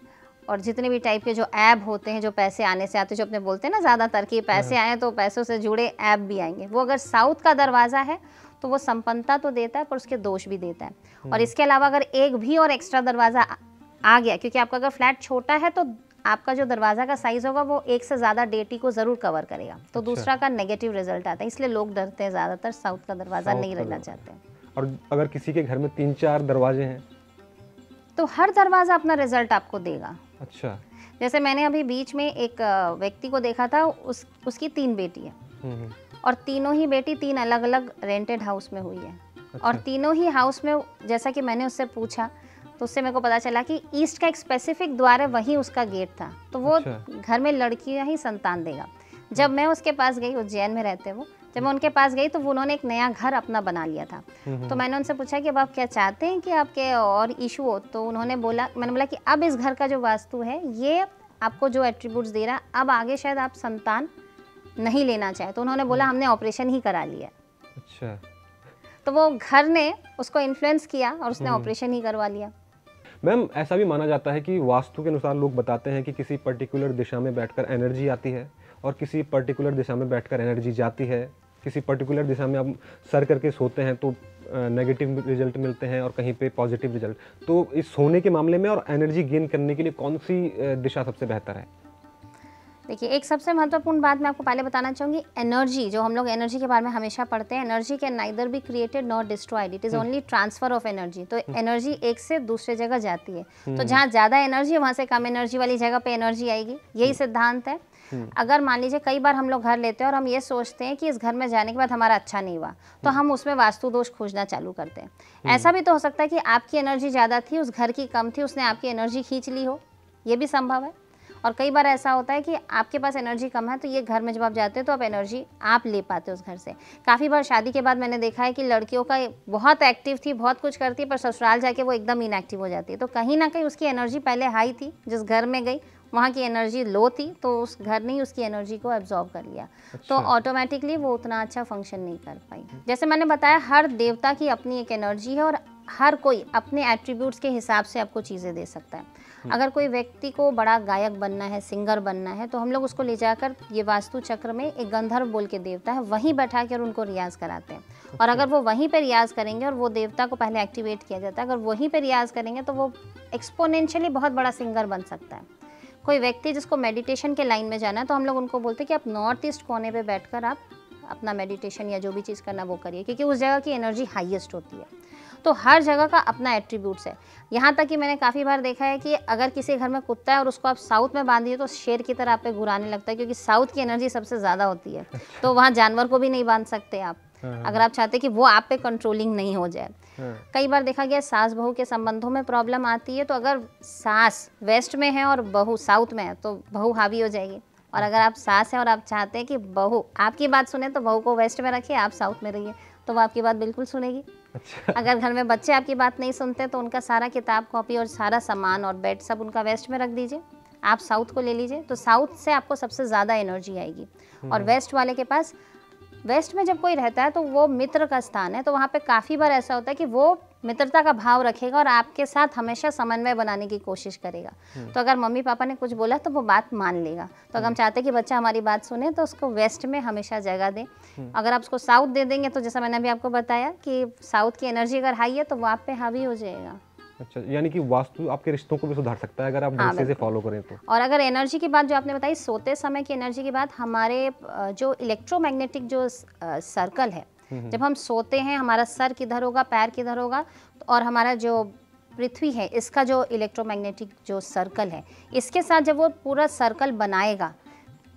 और जितने भी टाइप के जो ऐप होते हैं जो पैसे आने से आते हैं, जो अपने बोलते हैं ना ज़्यादातर कि पैसे आए तो पैसों से जुड़े ऐप भी आएंगे, वो अगर साउथ का दरवाज़ा है तो वो संपन्नता तो देता है पर उसके दोष भी देता है। और इसके अलावा अगर एक भी और एक्स्ट्रा दरवाज़ा आ गया, क्योंकि आपका अगर फ्लैट छोटा है तो आपका जो दरवाज़ा का साइज़ होगा वो एक से ज़्यादा डेटी को ज़रूर कवर करेगा, तो दूसरा का नेगेटिव रिजल्ट आता है। इसलिए लोग डरते हैं, ज़्यादातर साउथ का दरवाज़ा नहीं रहना चाहते हैं। और अगर किसी के घर में 3-4 दरवाजे हैं तो हर दरवाज़ा अपना रिजल्ट आपको देगा। अच्छा, जैसे मैंने अभी बीच में एक व्यक्ति को देखा था, उसकी 3 बेटी है और तीनों ही बेटी 3 अलग अलग रेंटेड हाउस में हुई है। और तीनों ही हाउस में, जैसा कि मैंने उससे पूछा तो उससे मेरे को पता चला कि ईस्ट का एक स्पेसिफिक द्वार है, वहीं उसका गेट था, तो वो घर में लड़कियां ही संतान देगा। जब मैं उसके पास गई, उज्जैन में रहते वो, जब मैं उनके पास गई तो उन्होंने एक नया घर अपना बना लिया था। तो मैंने उनसे पूछा कि अब आप क्या चाहते हैं कि आपके और इशू हो, तो उन्होंने बोला, मैंने बोला कि अब इस घर का जो वास्तु है ये आपको जो एट्रीब्यूट्स दे रहा है, अब आगे शायद आप संतान नहीं लेना चाहे। तो उन्होंने बोला हमने ऑपरेशन ही करा लिया। अच्छा, तो वो घर ने उसको इन्फ्लुएंस किया और उसने ऑपरेशन ही करवा लिया। मैम ऐसा भी माना जाता है कि वास्तु के अनुसार लोग बताते हैं कि किसी पर्टिकुलर दिशा में बैठकर एनर्जी आती है और किसी पर्टिकुलर दिशा में बैठकर एनर्जी जाती है। किसी पर्टिकुलर दिशा में आप सर करके सोते हैं तो नेगेटिव रिजल्ट मिलते हैं और कहीं पे पॉजिटिव रिजल्ट। तो इस सोने के मामले में और एनर्जी गेन करने के लिए कौन सी दिशा सबसे बेहतर है? देखिए, एक सबसे महत्वपूर्ण बात मैं आपको पहले बताना चाहूँगी, एनर्जी, जो हम लोग एनर्जी के बारे में हमेशा पढ़ते हैं, energy can neither be created not destroyed, it is only transfer of energy. तो एनर्जी एक से दूसरे जगह जाती है, तो जहाँ ज़्यादा एनर्जी है वहाँ से कम एनर्जी वाली जगह पे एनर्जी आएगी, यही सिद्धांत है। अगर मान लीजिए कई बार हम लोग घर लेते हैं और हम ये सोचते हैं कि इस घर में जाने के बाद हमारा अच्छा नहीं हुआ, तो हम उसमें वास्तु दोष खोजना चालू करते हैं। ऐसा भी तो हो सकता है कि आपकी एनर्जी ज़्यादा थी, उस घर की कम थी, उसने आपकी एनर्जी खींच ली हो, ये भी संभव है। और कई बार ऐसा होता है कि आपके पास एनर्जी कम है तो ये घर में जब आप जाते हो तो आप एनर्जी आप ले पाते हो उस घर से। काफ़ी बार शादी के बाद मैंने देखा है कि लड़कियों का बहुत एक्टिव थी, बहुत कुछ करती है, पर ससुराल जाके वो एकदम इनएक्टिव हो जाती है। तो कहीं ना कहीं उसकी एनर्जी पहले हाई थी, जिस घर में गई वहाँ की एनर्जी लो थी, तो उस घर ने ही उसकी एनर्जी को एब्जॉर्ब कर लिया। तो ऑटोमेटिकली वो उतना अच्छा फंक्शन नहीं कर पाई। जैसे मैंने बताया, हर देवता की अपनी एक एनर्जी है और हर कोई अपने एट्रीब्यूट्स के हिसाब से आपको चीज़ें दे सकता है। अगर कोई व्यक्ति को बड़ा गायक बनना है, सिंगर बनना है, तो हम लोग उसको ले जाकर ये वास्तु चक्र में एक गंधर्व बोल के देवता है, वहीं बैठा कर उनको रियाज कराते हैं। और अगर वो वहीं पे रियाज करेंगे और वो देवता को पहले एक्टिवेट किया जाता है, अगर वहीं पे रियाज करेंगे तो वो एक्सपोनेंशियली बहुत बड़ा सिंगर बन सकता है। कोई व्यक्ति जिसको मेडिटेशन के लाइन में जाना है तो हम लोग उनको बोलते हैं कि आप नॉर्थ ईस्ट कोने पे बैठकर आप अपना मेडिटेशन या जो भी चीज़ करना वो करिए, क्योंकि उस जगह की एनर्जी हाईएस्ट होती है। तो हर जगह का अपना एट्रीब्यूट्स है। यहाँ तक कि मैंने काफ़ी बार देखा है कि अगर किसी घर में कुत्ता है और उसको आप साउथ में बांधिए तो शेर की तरह आप पे घुराने लगता है, क्योंकि साउथ की एनर्जी सबसे ज़्यादा होती है। तो वहाँ जानवर को भी नहीं बांध सकते आप, अगर आप चाहते कि वो आप पे कंट्रोलिंग नहीं हो जाए। कई बार देखा गया सास बहू के संबंधों में प्रॉब्लम आती है, तो अगर सास वेस्ट में है और बहू साउथ में है तो बहू हावी हो जाएगी, और अगर आप सास हैं और आप चाहते हैं कि बहू आपकी बात सुने तो बहू को वेस्ट में रखिए, आप साउथ में रहिए, तो वो आपकी बात बिल्कुल सुनेगी। अच्छा। अगर घर में बच्चे आपकी बात नहीं सुनते तो उनका सारा किताब कॉपी और सारा सामान और बेड सब उनका वेस्ट में रख दीजिए, आप साउथ को ले लीजिए, तो साउथ से आपको सबसे ज़्यादा एनर्जी आएगी। और वेस्ट वाले के पास, वेस्ट में जब कोई रहता है तो वो मित्र का स्थान है, तो वहाँ पे काफ़ी बार ऐसा होता है कि वो मित्रता का भाव रखेगा और आपके साथ हमेशा समन्वय बनाने की कोशिश करेगा। तो अगर मम्मी पापा ने कुछ बोला तो वो बात मान लेगा। तो अगर हम चाहते हैं कि बच्चा हमारी बात सुने तो उसको वेस्ट में हमेशा जगह दें। अगर आप उसको साउथ दे देंगे तो जैसा मैंने अभी आपको बताया कि साउथ की एनर्जी अगर हाई है तो वो आप पे हावी हो जाएगा। अच्छा, यानी कि वास्तु आपके रिश्तों को भी सुधार सकता है अगर आप ढंग से इसे फॉलो करें तो। और अगर एनर्जी की बात जो आपने बताई, सोते समय की एनर्जी की बात, हमारे जो इलेक्ट्रोमैग्नेटिक जो सर्कल है, जब हम सोते हैं हमारा सर किधर होगा, पैर किधर होगा, और हमारा जो पृथ्वी है इसका जो इलेक्ट्रोमैग्नेटिक जो सर्कल है, इसके साथ जब वो पूरा सर्कल बनाएगा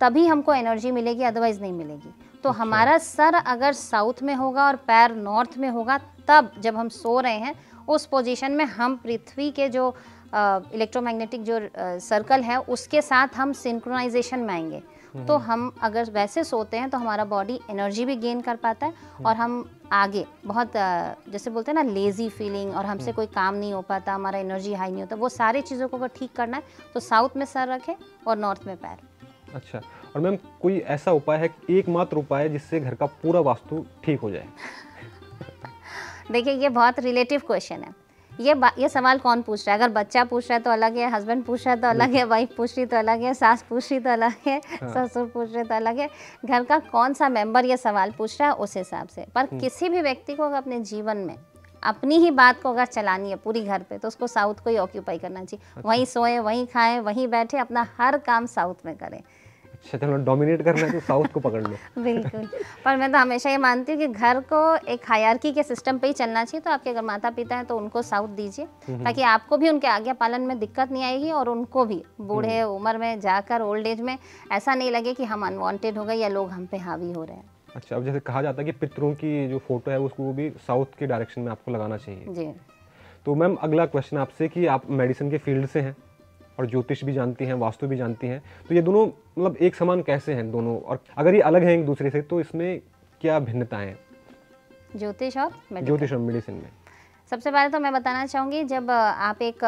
तभी हमको एनर्जी मिलेगी, अदरवाइज नहीं मिलेगी। तो हमारा सर अगर साउथ में होगा और पैर नॉर्थ में होगा, तब जब हम सो रहे हैं उस पोजीशन में हम पृथ्वी के जो इलेक्ट्रोमैग्नेटिक जो सर्कल है उसके साथ हम सिंक्रोनाइजेशन में आएंगे। तो हम अगर वैसे सोते हैं तो हमारा बॉडी एनर्जी भी गेन कर पाता है और हम आगे बहुत जैसे बोलते हैं ना लेज़ी फीलिंग, और हमसे कोई काम नहीं हो पाता, हमारा एनर्जी हाई नहीं होता, वो सारी चीज़ों को अगर ठीक करना है तो साउथ में सर रखें और नॉर्थ में पैर। अच्छा, और मैम कोई ऐसा उपाय है, एकमात्र उपाय जिससे घर का पूरा वास्तु ठीक हो जाए? देखिए ये बहुत रिलेटिव क्वेश्चन है। ये सवाल कौन पूछ रहा है? अगर बच्चा पूछ रहा है तो अलग है, हस्बैंड पूछ रहा है तो अलग है, वाइफ पूछ रही तो अलग है, सास पूछ रही तो अलग है, ससुर पूछ रहे तो अलग है। घर का कौन सा मेंबर ये सवाल पूछ रहा है उस हिसाब से। पर किसी भी व्यक्ति को अगर अपने जीवन में अपनी ही बात को अगर चलानी है पूरी घर पे, तो उसको साउथ को ही ऑक्यूपाई करना चाहिए। अच्छा। वहीं सोए, वहीं खाएं, वहीं बैठे, अपना हर काम साउथ में करें। अच्छा, चलो डोमिनेट करना है तो साउथ को पकड़ लो। बिल्कुल। पर मैं तो हमेशा ये मानती हूँ कि घर को एक हायरार्की के सिस्टम पे ही चलना चाहिए। तो आपके अगर माता पिता हैं तो उनको साउथ दीजिए, ताकि आपको भी उनके आज्ञा पालन में दिक्कत नहीं आएगी और उनको भी बूढ़े उम्र में जाकर ओल्ड एज में ऐसा नहीं लगे कि हम अनवांटेड हो गए या लोग हम पे हावी हो रहे हैं। अच्छा, अब जैसे कहा जाता है कि पितरों की जो फोटो है उसको भी साउथ की डायरेक्शन में आपको लगाना चाहिए जी। तो मैम अगला क्वेश्चन आपसे कि आप मेडिसिन के फील्ड से हैं और ज्योतिष भी जानती हैं, वास्तु भी जानती हैं, तो ये दोनों मतलब एक समान कैसे हैं दोनों, और अगर ये अलग हैं एक दूसरे से तो इसमें क्या भिन्नताएं हैं ज्योतिष और मेडिसिन में? सबसे पहले तो मैं बताना चाहूँगी, जब आप एक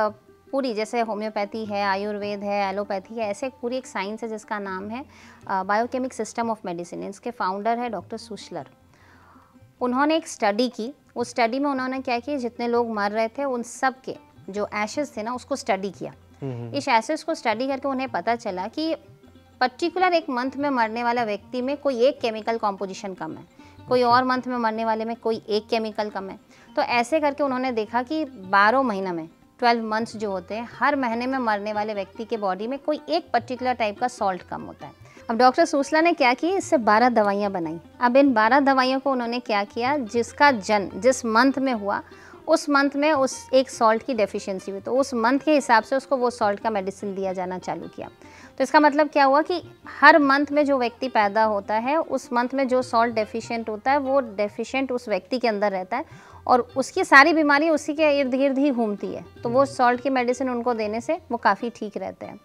पूरी जैसे होम्योपैथी है, आयुर्वेद है, एलोपैथी है, ऐसे पूरी एक साइंस है जिसका नाम है बायोकेमिक सिस्टम ऑफ मेडिसिन। इसके फाउंडर है डॉक्टर सुशलर। उन्होंने एक स्टडी की, उस स्टडी में उन्होंने क्या किया, जितने लोग मर रहे थे उन सब के जो एशेस थे ना उसको स्टडी किया। इस एशेस को स्टडी करके उन्हें पता चला कि पर्टिकुलर एक मंथ में मरने वाला व्यक्ति में कोई एक केमिकल कॉम्पोजिशन कम है, कोई और मंथ में मरने वाले में कोई एक केमिकल कम है। तो ऐसे करके उन्होंने देखा कि 12 महीना में 12 मंथ्स जो होते हैं, हर महीने में मरने वाले व्यक्ति के बॉडी में कोई एक पर्टिकुलर टाइप का सॉल्ट कम होता है। अब डॉक्टर सुसला ने क्या किया, इससे 12 दवाइयाँ बनाई। अब इन 12 दवाइयों को उन्होंने क्या किया, जिसका जन्म जिस मंथ में हुआ उस मंथ में उस एक सॉल्ट की डेफिशिएंसी हुई, तो उस मंथ के हिसाब से उसको वो सॉल्ट का मेडिसिन दिया जाना चालू किया। तो इसका मतलब क्या हुआ कि हर मंथ में जो व्यक्ति पैदा होता है उस मंथ में जो सॉल्ट डेफिशिएंट होता है वो डेफिशिएंट उस व्यक्ति के अंदर रहता है और उसकी सारी बीमारी उसी के इर्द गिर्द ही घूमती है। तो वो सॉल्ट की मेडिसिन उनको देने से वो काफ़ी ठीक रहते हैं।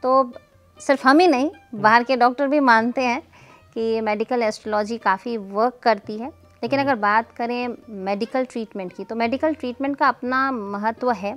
तो सिर्फ हम ही नहीं, बाहर के डॉक्टर भी मानते हैं कि मेडिकल एस्ट्रोलॉजी काफ़ी वर्क करती है। लेकिन अगर बात करें मेडिकल ट्रीटमेंट की, तो मेडिकल ट्रीटमेंट का अपना महत्व है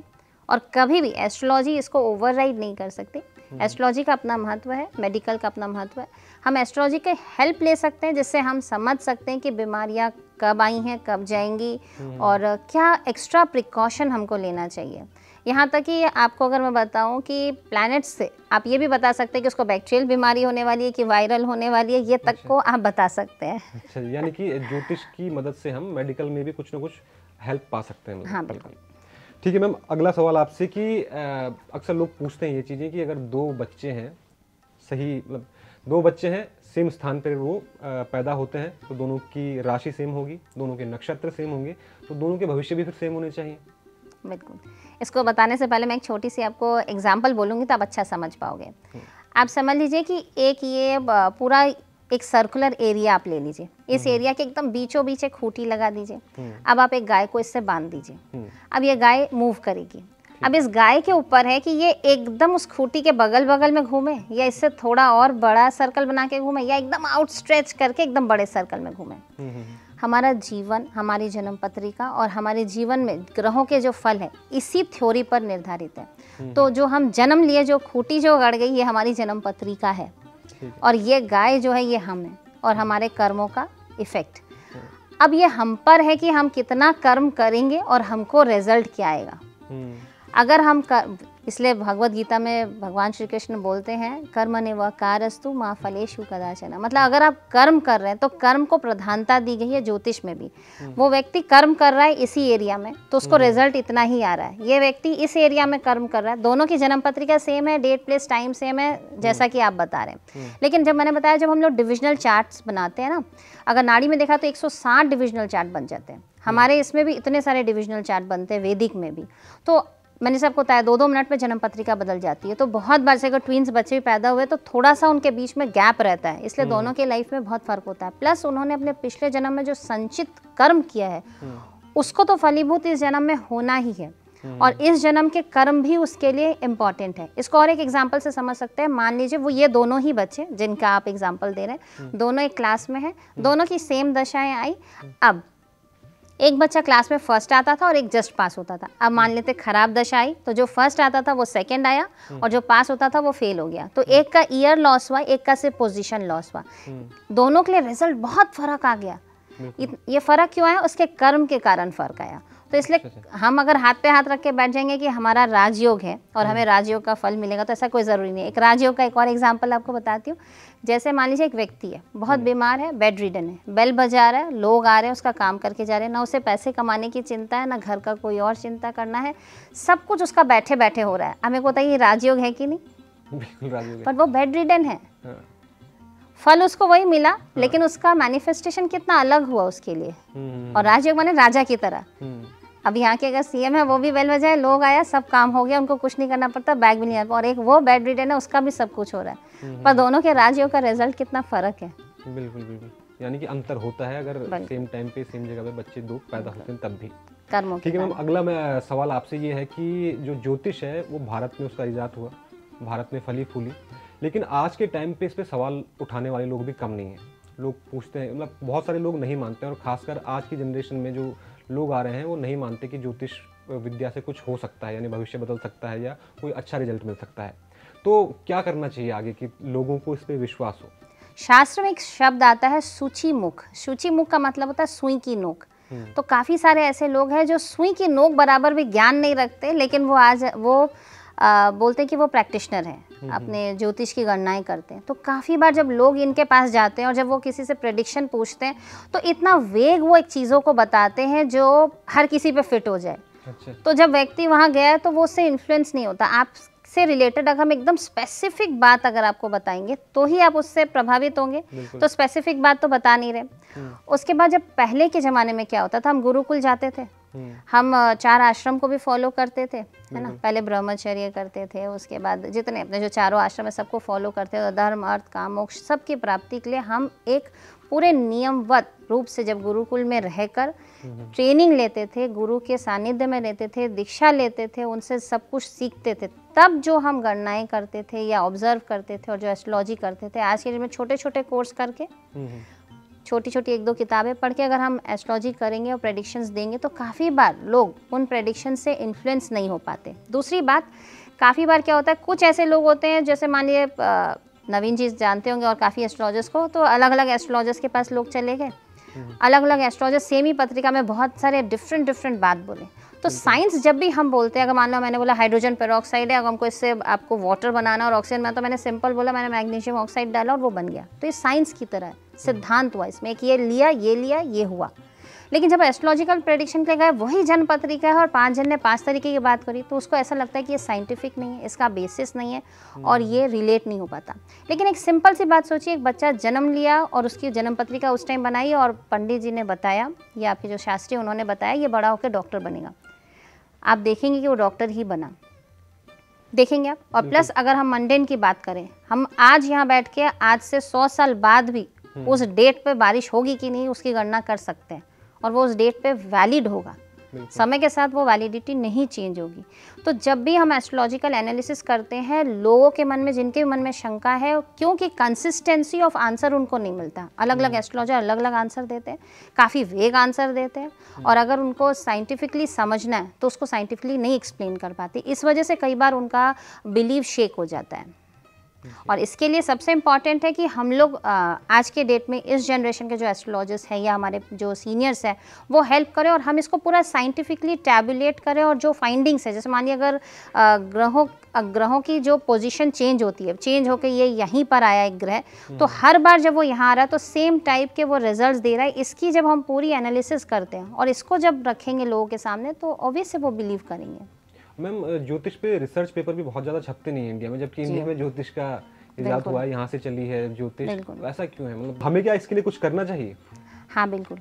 और कभी भी एस्ट्रोलॉजी इसको ओवरराइड नहीं कर सकती। एस्ट्रोलॉजी का अपना महत्व है, मेडिकल का अपना महत्व है। हम एस्ट्रोलॉजी के हेल्प ले सकते हैं जिससे हम समझ सकते हैं कि बीमारियां कब आई हैं, कब जाएंगी और क्या एक्स्ट्रा प्रिकॉशन हमको लेना चाहिए। यहाँ तक कि आपको अगर मैं बताऊँ कि प्लैनेट्स से आप ये भी बता सकते हैं कि उसको बैक्टीरियल बीमारी होने वाली है कि वायरल होने वाली है, ये तक को आप बता सकते हैं। अच्छा, यानी कि ज्योतिष की मदद से हम मेडिकल में भी कुछ ना कुछ हेल्प पा सकते हैं। हाँ बिल्कुल। ठीक है मैम, अगला सवाल आपसे कि अक्सर लोग पूछते हैं ये चीज़ें कि अगर 2 बच्चे हैं, सही मतलब 2 बच्चे हैं सेम स्थान पर वो पैदा होते हैं, तो दोनों की राशि सेम होगी, दोनों के नक्षत्र सेम होंगे, तो दोनों के भविष्य भी फिर सेम होने चाहिए? बिल्कुल। इसको बताने से पहले मैं एक छोटी सी आपको एग्जांपल बोलूँगी तो आप अच्छा समझ पाओगे। आप समझ लीजिए कि एक ये पूरा एक सर्कुलर एरिया आप ले लीजिए, इस एरिया के एकदम बीचों बीच एक खूंटी लगा दीजिए। अब आप एक गाय को इससे बांध दीजिए। अब ये गाय मूव करेगी। अब इस गाय के ऊपर है कि ये एकदम उस खूंटी के बगल बगल में घूमे, या इससे थोड़ा और बड़ा सर्कल बना के घूमे, या एकदम आउटस्ट्रेच करके एकदम बड़े सर्कल में घूमे। हमारा जीवन, हमारी जन्म पत्रिका और हमारे जीवन में ग्रहों के जो फल है इसी थ्योरी पर निर्धारित है। तो जो हम जन्म लिए, जो खूंटी जो गड़ गई, ये हमारी जन्म पत्रिका है, और ये गाय जो है ये हम है और हमारे कर्मों का इफेक्ट। अब ये हम पर है कि हम कितना कर्म करेंगे और हमको रिजल्ट क्या आएगा। अगर हम इसलिए भगवत गीता में भगवान श्री कृष्ण बोलते हैं कर्मण्येव कारस्तु मा फलेषु कदाचन। मतलब अगर आप कर्म कर रहे हैं तो कर्म को प्रधानता दी गई है ज्योतिष में भी। वो व्यक्ति कर्म कर रहा है इसी एरिया में तो उसको रिजल्ट इतना ही आ रहा है, ये व्यक्ति इस एरिया में कर्म कर रहा है। दोनों की जन्म पत्रिका सेम है, डेट प्लेस टाइम सेम है, जैसा कि आप बता रहे हैं। लेकिन जब मैंने बताया, जब हम लोग डिविजनल चार्ट्स बनाते हैं ना, अगर नाड़ी में देखा तो 160 डिविजनल चार्ट बन जाते हैं। हमारे इसमें भी इतने सारे डिविजनल चार्ट बनते हैं, वैदिक में भी। तो मैंने सबको बताया 2-2 मिनट में जन्म पत्रिका बदल जाती है। तो बहुत बार से अगर ट्विंस बच्चे भी पैदा हुए तो थोड़ा सा उनके बीच में गैप रहता है, इसलिए दोनों के लाइफ में बहुत फर्क होता है। प्लस उन्होंने अपने पिछले जन्म में जो संचित कर्म किया है उसको तो फलीभूत इस जन्म में होना ही है, और इस जन्म के कर्म भी उसके लिए इम्पॉर्टेंट है। इसको और एक एग्जाम्पल से समझ सकते हैं। मान लीजिए वो ये दोनों ही बच्चे जिनका आप एग्जाम्पल दे रहे हैं, दोनों एक क्लास में हैं, दोनों की सेम दशाएं आई। अब एक बच्चा क्लास में फर्स्ट आता था और एक जस्ट पास होता था। अब मान लेते खराब दशा आई तो जो फर्स्ट आता था वो सेकंड आया और जो पास होता था वो फेल हो गया। तो एक का ईयर लॉस हुआ, एक का सिर्फ पोजीशन लॉस हुआ। दोनों के लिए रिजल्ट बहुत फर्क आ गया। ये फर्क क्यों आया? उसके कर्म के कारण फर्क आया। तो इसलिए हम अगर हाथ पे हाथ रख के बैठ जाएंगे कि हमारा राजयोग है और हमें राजयोग का फल मिलेगा, तो ऐसा कोई ज़रूरी नहीं है। एक राजयोग का एक और एग्जांपल आपको बताती हूँ। जैसे मान लीजिए एक व्यक्ति है, बहुत बीमार है, बेड रिडन है, बेल बजा रहा है, लोग आ रहे हैं, उसका काम करके जा रहे हैं, ना उसे पैसे कमाने की चिंता है, ना घर का कोई और चिंता करना है, सब कुछ उसका बैठे बैठे हो रहा है। हमें को बताइए राजयोग है कि नहीं? बिल्कुल राजयोग है। पर वो बेड रिडन है, फल उसको वही मिला, लेकिन उसका मैनिफेस्टेशन कितना अलग हुआ उसके लिए। और राजयोग माने राजा की तरह। अब यहाँ के अगर सीएम है वो भी बेल बजाए, लोग आया, सब काम हो गया, उनको कुछ नहीं करना पड़ता, बैग भी नहीं आता। और एक वो बेड रिडन है, उसका भी सब कुछ हो रहा है। पर दोनों के राजयोग का रिजल्ट कितना फर्क है। बिल्कुल बिल्कुल, यानी कि अंतर होता है अगर सेम टाइम पे सेम जगह पे बच्चे दो पैदा होते हैं तब भी। कर्मों ठीक है मैम, अगला सवाल आपसे ये है कि जो ज्योतिष है वो भारत में उसका इजाद हुआ, भारत में फली फूली, लेकिन आज के टाइम पे इस पे सवाल उठाने वाले लोग भी कम नहीं हैं। लोग पूछते हैं, मतलब बहुत सारे लोग नहीं मानते हैं, और खासकर आज की जनरेशन में जो लोग आ रहे हैं वो नहीं मानते कि ज्योतिष विद्या से कुछ हो सकता है, यानी भविष्य बदल सकता है या कोई अच्छा रिजल्ट मिल सकता है। तो क्या करना चाहिए आगे कि लोगों को इस पे विश्वास हो? शास्त्र में एक शब्द आता है सूची मुख। सूची मुख का मतलब होता है सुई की नोक। तो काफ़ी सारे ऐसे लोग हैं जो सुई की नोक बराबर भी ज्ञान नहीं रखते, लेकिन वो आज बोलते हैं कि वो प्रैक्टिशनर हैं, अपने ज्योतिष की गणनाएं करते हैं। तो काफ़ी बार जब लोग इनके पास जाते हैं और जब वो किसी से प्रेडिक्शन पूछते हैं तो इतना वेग वो एक चीज़ों को बताते हैं जो हर किसी पे फिट हो जाए। अच्छा। तो जब व्यक्ति वहाँ गया है तो वो उससे इन्फ्लुएंस नहीं होता। आपसे रिलेटेड अगर हम एकदम स्पेसिफिक बात अगर आपको बताएंगे तो ही आप उससे प्रभावित होंगे। तो स्पेसिफिक बात तो बता नहीं रहे। उसके बाद जब पहले के ज़माने में क्या होता था, हम गुरुकुल जाते थे, हम 4 आश्रम को भी फॉलो करते थे, है ना। पहले ब्रह्मचर्य करते थे, उसके बाद जितने अपने जो 4 आश्रम है सबको फॉलो करते थे। धर्म, अर्थ, काम, मोक्ष सबकी प्राप्ति के लिए हम एक पूरे नियमवत रूप से जब गुरुकुल में रहकर ट्रेनिंग लेते थे, गुरु के सानिध्य में रहते थे, दीक्षा लेते थे, उनसे सब कुछ सीखते थे, तब जो हम गणनाएं करते थे या ऑब्जर्व करते थे और जो एस्ट्रोलॉजी करते थे, आज के दिन में छोटे छोटे कोर्स करके, छोटी छोटी 1-2 किताबें पढ़ के अगर हम एस्ट्रोलॉजी करेंगे और प्रेडिक्शंस देंगे तो काफ़ी बार लोग उन प्रेडिक्शन से इन्फ्लुएंस नहीं हो पाते। दूसरी बात, काफ़ी बार क्या होता है, कुछ ऐसे लोग होते हैं, जैसे मानिए नवीन जी जानते होंगे और काफ़ी एस्ट्रोलॉजर्स को, तो अलग अलग एस्ट्रोलॉजर्स के पास लोग चले गए, अलग अलग एस्ट्रोलॉजर सेम ही पत्रिका में बहुत सारे डिफरेंट बात बोले। तो साइंस जब भी हम बोलते हैं, अगर मान लो मैंने बोला हाइड्रोजन पेरोक्साइड है, अगर हमको इससे आपको वाटर बनाना और ऑक्सीजन बनाना, तो मैंने सिंपल बोला, मैंने मैग्नीशियम ऑक्साइड डाला और वो बन गया। तो ये साइंस की तरह है, सिद्धांत हुआ इसमें, एक ये लिया, ये हुआ। लेकिन जब एस्ट्रोलॉजिकल प्रेडिक्शन के गए, वही जन्म पत्रिका है और 5 जन ने 5 तरीके की बात करी, तो उसको ऐसा लगता है कि ये साइंटिफिक नहीं है, इसका बेसिस नहीं है और ये रिलेट नहीं हो पाता। लेकिन एक सिंपल सी बात सोचिए, एक बच्चा जन्म लिया और उसकी जन्म पत्रिका उस टाइम बनाई और पंडित जी ने बताया या फिर जो शास्त्री उन्होंने बताया ये बड़ा होकर डॉक्टर बनेगा। आप देखेंगे कि वो डॉक्टर ही बना, देखेंगे आप। और प्लस अगर हम मंडेन की बात करें, हम आज यहाँ बैठ के आज से 100 साल बाद भी उस डेट पे बारिश होगी कि नहीं उसकी गणना कर सकते हैं और वो उस डेट पे वैलिड होगा। समय के साथ वो वैलिडिटी नहीं चेंज होगी। तो जब भी हम एस्ट्रोलॉजिकल एनालिसिस करते हैं, लोगों के मन में, जिनके मन में शंका है, क्योंकि कंसिस्टेंसी ऑफ आंसर उनको नहीं मिलता, अलग अलग एस्ट्रोलॉजर अलग अलग आंसर देते हैं, काफ़ी वेग आंसर देते हैं, और अगर उनको साइंटिफिकली समझना है तो उसको साइंटिफिकली नहीं एक्सप्लेन कर पाते। इस वजह से कई बार उनका बिलीव शेक हो जाता है। और इसके लिए सबसे इम्पॉर्टेंट है कि हम लोग आज के डेट में इस जनरेशन के जो एस्ट्रोलॉजर्स हैं या हमारे जो सीनियर्स हैं वो हेल्प करें, और हम इसको पूरा साइंटिफिकली टैबुलेट करें। और जो फाइंडिंग्स है, जैसे मानिए अगर ग्रहों की जो पोजीशन चेंज होती है, चेंज होकर ये यहीं पर आया एक ग्रह, तो हर बार जब वो यहाँ आ रहा है तो सेम टाइप के वो रिजल्ट्स दे रहा है, इसकी जब हम पूरी एनालिसिस करते हैं और इसको जब रखेंगे लोगों के सामने तो ऑब्वियस से वो बिलीव करेंगे। मैम, ज्योतिष पे रिसर्च पेपर भी बहुत ज़्यादा छपते नहीं है इंडिया में, जबकि इंडिया में ज्योतिष का इजाद हुआ है, यहाँ से चली है ज्योतिष, ऐसा क्यों है? मतलब हमें क्या इसके लिए कुछ करना चाहिए? हाँ बिल्कुल,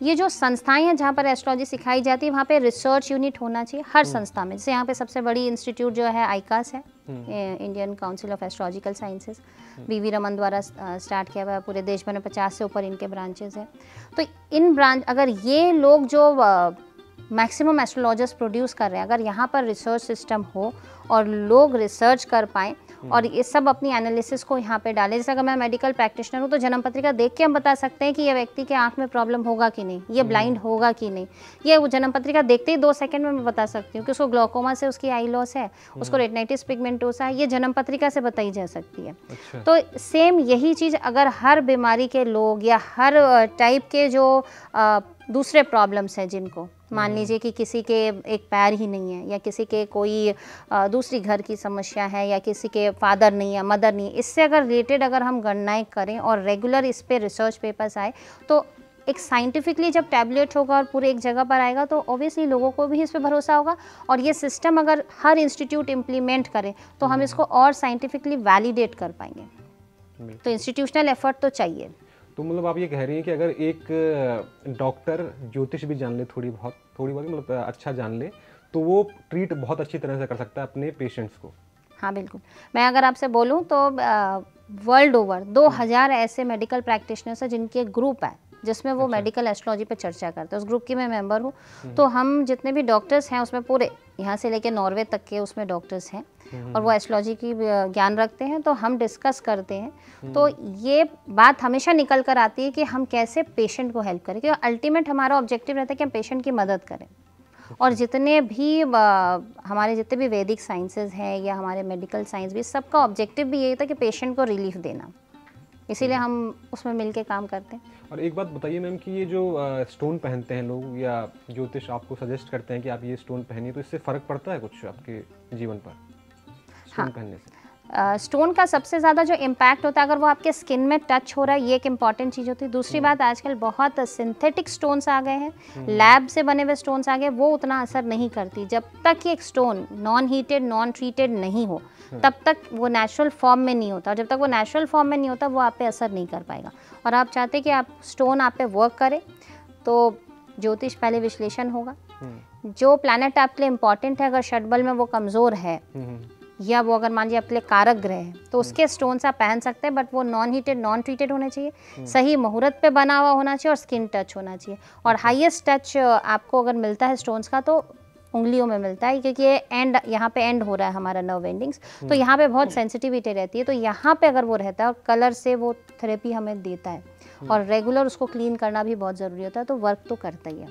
ये जो संस्थाएं हैं जहाँ पर एस्ट्रोलॉजी सिखाई जाती है वहाँ पे रिसर्च यूनिट होना चाहिए हर संस्था में। जैसे यहाँ पे सबसे बड़ी इंस्टीट्यूट जो है आईकास है, Indian council of astrological sciences, V Raman द्वारा स्टार्ट किया हुआ है। पूरे देश भर में 50 से ऊपर इनके ब्रांचेस हैं। तो इन ब्रांच, अगर ये लोग जो मैक्सिमम एस्ट्रोलॉजर्स प्रोड्यूस कर रहे हैं, अगर यहाँ पर रिसर्च सिस्टम हो और लोग रिसर्च कर पाएँ और ये सब अपनी एनालिसिस को यहाँ पे डालें। जैसे अगर मैं मेडिकल प्रैक्टिशनर हूँ तो जन्म पत्रिका देख के हम बता सकते हैं कि ये व्यक्ति के आँख में प्रॉब्लम होगा कि नहीं, ये ब्लाइंड होगा कि नहीं। ये जन्म पत्रिका देखते ही 2 सेकंड में मैं बता सकती हूँ कि उसको ग्लोकोमा से उसकी आई लॉस है, उसको रेटिनाइटिस पिगमेंटोसा है, ये जन्म पत्रिका से बताई जा सकती है। अच्छा। तो सेम यही चीज़ अगर हर बीमारी के लोग या हर टाइप के जो दूसरे प्रॉब्लम्स हैं, जिनको मान लीजिए कि किसी के एक पैर ही नहीं है, या किसी के कोई दूसरी घर की समस्या है, या किसी के फादर नहीं है, मदर नहीं है, इससे अगर रिलेटेड अगर हम गणनाएं करें और रेगुलर इस पे रिसर्च पेपर्स आए तो एक साइंटिफिकली जब टैबलेट होगा और पूरे एक जगह पर आएगा तो ऑब्वियसली लोगों को भी इस पर भरोसा होगा। और ये सिस्टम अगर हर इंस्टीट्यूट इम्प्लीमेंट करे तो हम इसको और साइंटिफिकली वैलिडेट कर पाएंगे। तो इंस्टीट्यूशनल एफर्ट तो चाहिए। तो मतलब आप ये कह रही हैं कि अगर एक डॉक्टर ज्योतिष भी जान ले, थोड़ी बहुत मतलब अच्छा जान ले, तो वो ट्रीट बहुत अच्छी तरह से कर सकता है अपने पेशेंट्स को। हाँ बिल्कुल, मैं अगर आपसे बोलूँ तो वर्ल्ड ओवर 2000 ऐसे मेडिकल प्रैक्टिशनर्स हैं जिनके ग्रुप है जिसमें वो मेडिकल एस्ट्रोलॉजी पे चर्चा करते हैं। उस ग्रुप की मैं मेंबर हूँ। तो हम जितने भी डॉक्टर्स हैं उसमें पूरे यहाँ से लेके नॉर्वे तक के उसमें डॉक्टर्स हैं और वो एस्ट्रोलॉजी की ज्ञान रखते हैं, तो हम डिस्कस करते हैं। तो ये बात हमेशा निकल कर आती है कि हम कैसे पेशेंट को हेल्प करें, क्योंकि अल्टीमेट हमारा ऑब्जेक्टिव रहता है कि हम पेशेंट की मदद करें। और जितने भी हमारे जितने भी वैदिक साइंसेज हैं या हमारे मेडिकल साइंस भी, सबका ऑब्जेक्टिव भी यही था कि पेशेंट को रिलीफ देना, इसीलिए हम उसमें मिलके काम करते हैं। और एक बात बताइए मैम कि ये जो स्टोन पहनते हैं लोग या ज्योतिष आपको सजेस्ट करते हैं कि आप ये स्टोन पहनिए, तो इससे फ़र्क पड़ता है कुछ आपके जीवन पर स्टोन पहनने से? स्टोन का सबसे ज़्यादा जो इम्पैक्ट होता है अगर वो आपके स्किन में टच हो रहा है, ये एक इम्पॉर्टेंट चीज़ होती है। दूसरी बात, आजकल बहुत सिंथेटिक स्टोन्स आ गए हैं, लैब से बने हुए स्टोन्स आ गए, वो उतना असर नहीं करती। जब तक एक stone non heated non treated नहीं हो तब तक वो नेचुरल फॉर्म में नहीं होता, और जब तक वो नेचुरल फॉर्म में नहीं होता वो आप पे असर नहीं कर पाएगा। और आप चाहते कि आप स्टोन आप पे वर्क करे तो ज्योतिष पहले विश्लेषण होगा। जो प्लैनेट आपके लिए इम्पॉर्टेंट है, अगर षटबल में वो कमज़ोर है या वो अगर मान लीजिए आपके लिए कारक ग्रह है, तो उसके स्टोन्स आप पहन सकते हैं, बट वो नॉन हीटेड नॉन ट्रीटेड होने चाहिए, सही मुहूर्त पे बना हुआ होना चाहिए और स्किन टच होना चाहिए। और हाईएस्ट टच आपको अगर मिलता है स्टोन्स का तो उंगलियों में मिलता है, क्योंकि ये एंड यहाँ पे एंड हो रहा है हमारा नर्व एंडिंग्स, तो यहाँ पे बहुत सेंसिटिविटी रहती है। तो यहाँ पे अगर वो रहता है और कलर से वो थेरेपी हमें देता है और रेगुलर उसको क्लीन करना भी बहुत ज़रूरी होता है, तो वर्क तो करता ही है।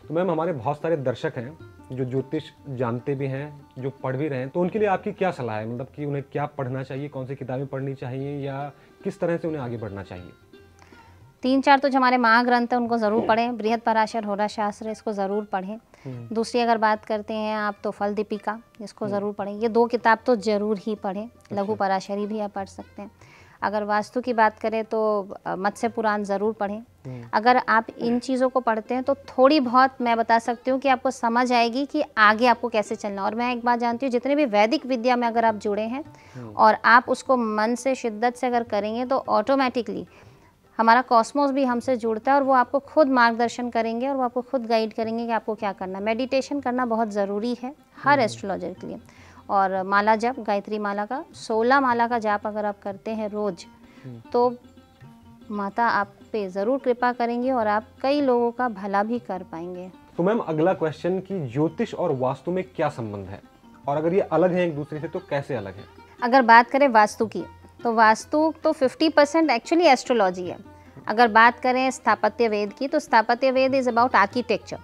तो मैम, हमारे बहुत सारे दर्शक हैं जो ज्योतिष जानते भी हैं, जो पढ़ भी रहे हैं, तो उनके लिए आपकी क्या सलाह है? मतलब कि उन्हें क्या पढ़ना चाहिए, कौन सी किताबें पढ़नी चाहिए या किस तरह से उन्हें आगे बढ़ना चाहिए? 3-4 तो जो हमारे महाग्रंथ हैं उनको ज़रूर पढ़ें। बृहद पराशर होरा शास्त्र, इसको ज़रूर पढ़ें। दूसरी अगर बात करते हैं आप तो फल दीपिका, इसको ज़रूर पढ़ें। ये 2 किताब तो ज़रूर ही पढ़ें। लघु पराशरी भी आप पढ़ सकते हैं। अगर वास्तु की बात करें तो मत्स्य पुराण ज़रूर पढ़ें। अगर आप इन चीज़ों को पढ़ते हैं तो थोड़ी बहुत मैं बता सकती हूँ कि आपको समझ आएगी कि आगे आपको कैसे चलना। और मैं एक बात जानती हूँ, जितने भी वैदिक विद्या में अगर आप जुड़े हैं और आप उसको मन से शिद्दत से अगर करेंगे तो ऑटोमेटिकली हमारा कॉस्मोस भी हमसे जुड़ता है और वो आपको खुद मार्गदर्शन करेंगे और वो आपको खुद गाइड करेंगे कि आपको क्या करना है। मेडिटेशन करना बहुत ज़रूरी है हर एस्ट्रोलॉजर के लिए। और माला जप, गायत्री माला का 16 माला का जाप अगर आप करते हैं रोज़, तो माता आप पे ज़रूर कृपा करेंगी और आप कई लोगों का भला भी कर पाएंगे। तो मैम अगला क्वेश्चन कि ज्योतिष और वास्तु में क्या संबंध है, और अगर ये अलग है एक दूसरे से तो कैसे अलग है? अगर बात करें वास्तु की, तो वास्तु तो 50% एक्चुअली एस्ट्रोलॉजी है। अगर बात करें स्थापत्य वेद की, तो स्थापत्य वेद इज़ अबाउट आर्किटेक्चर।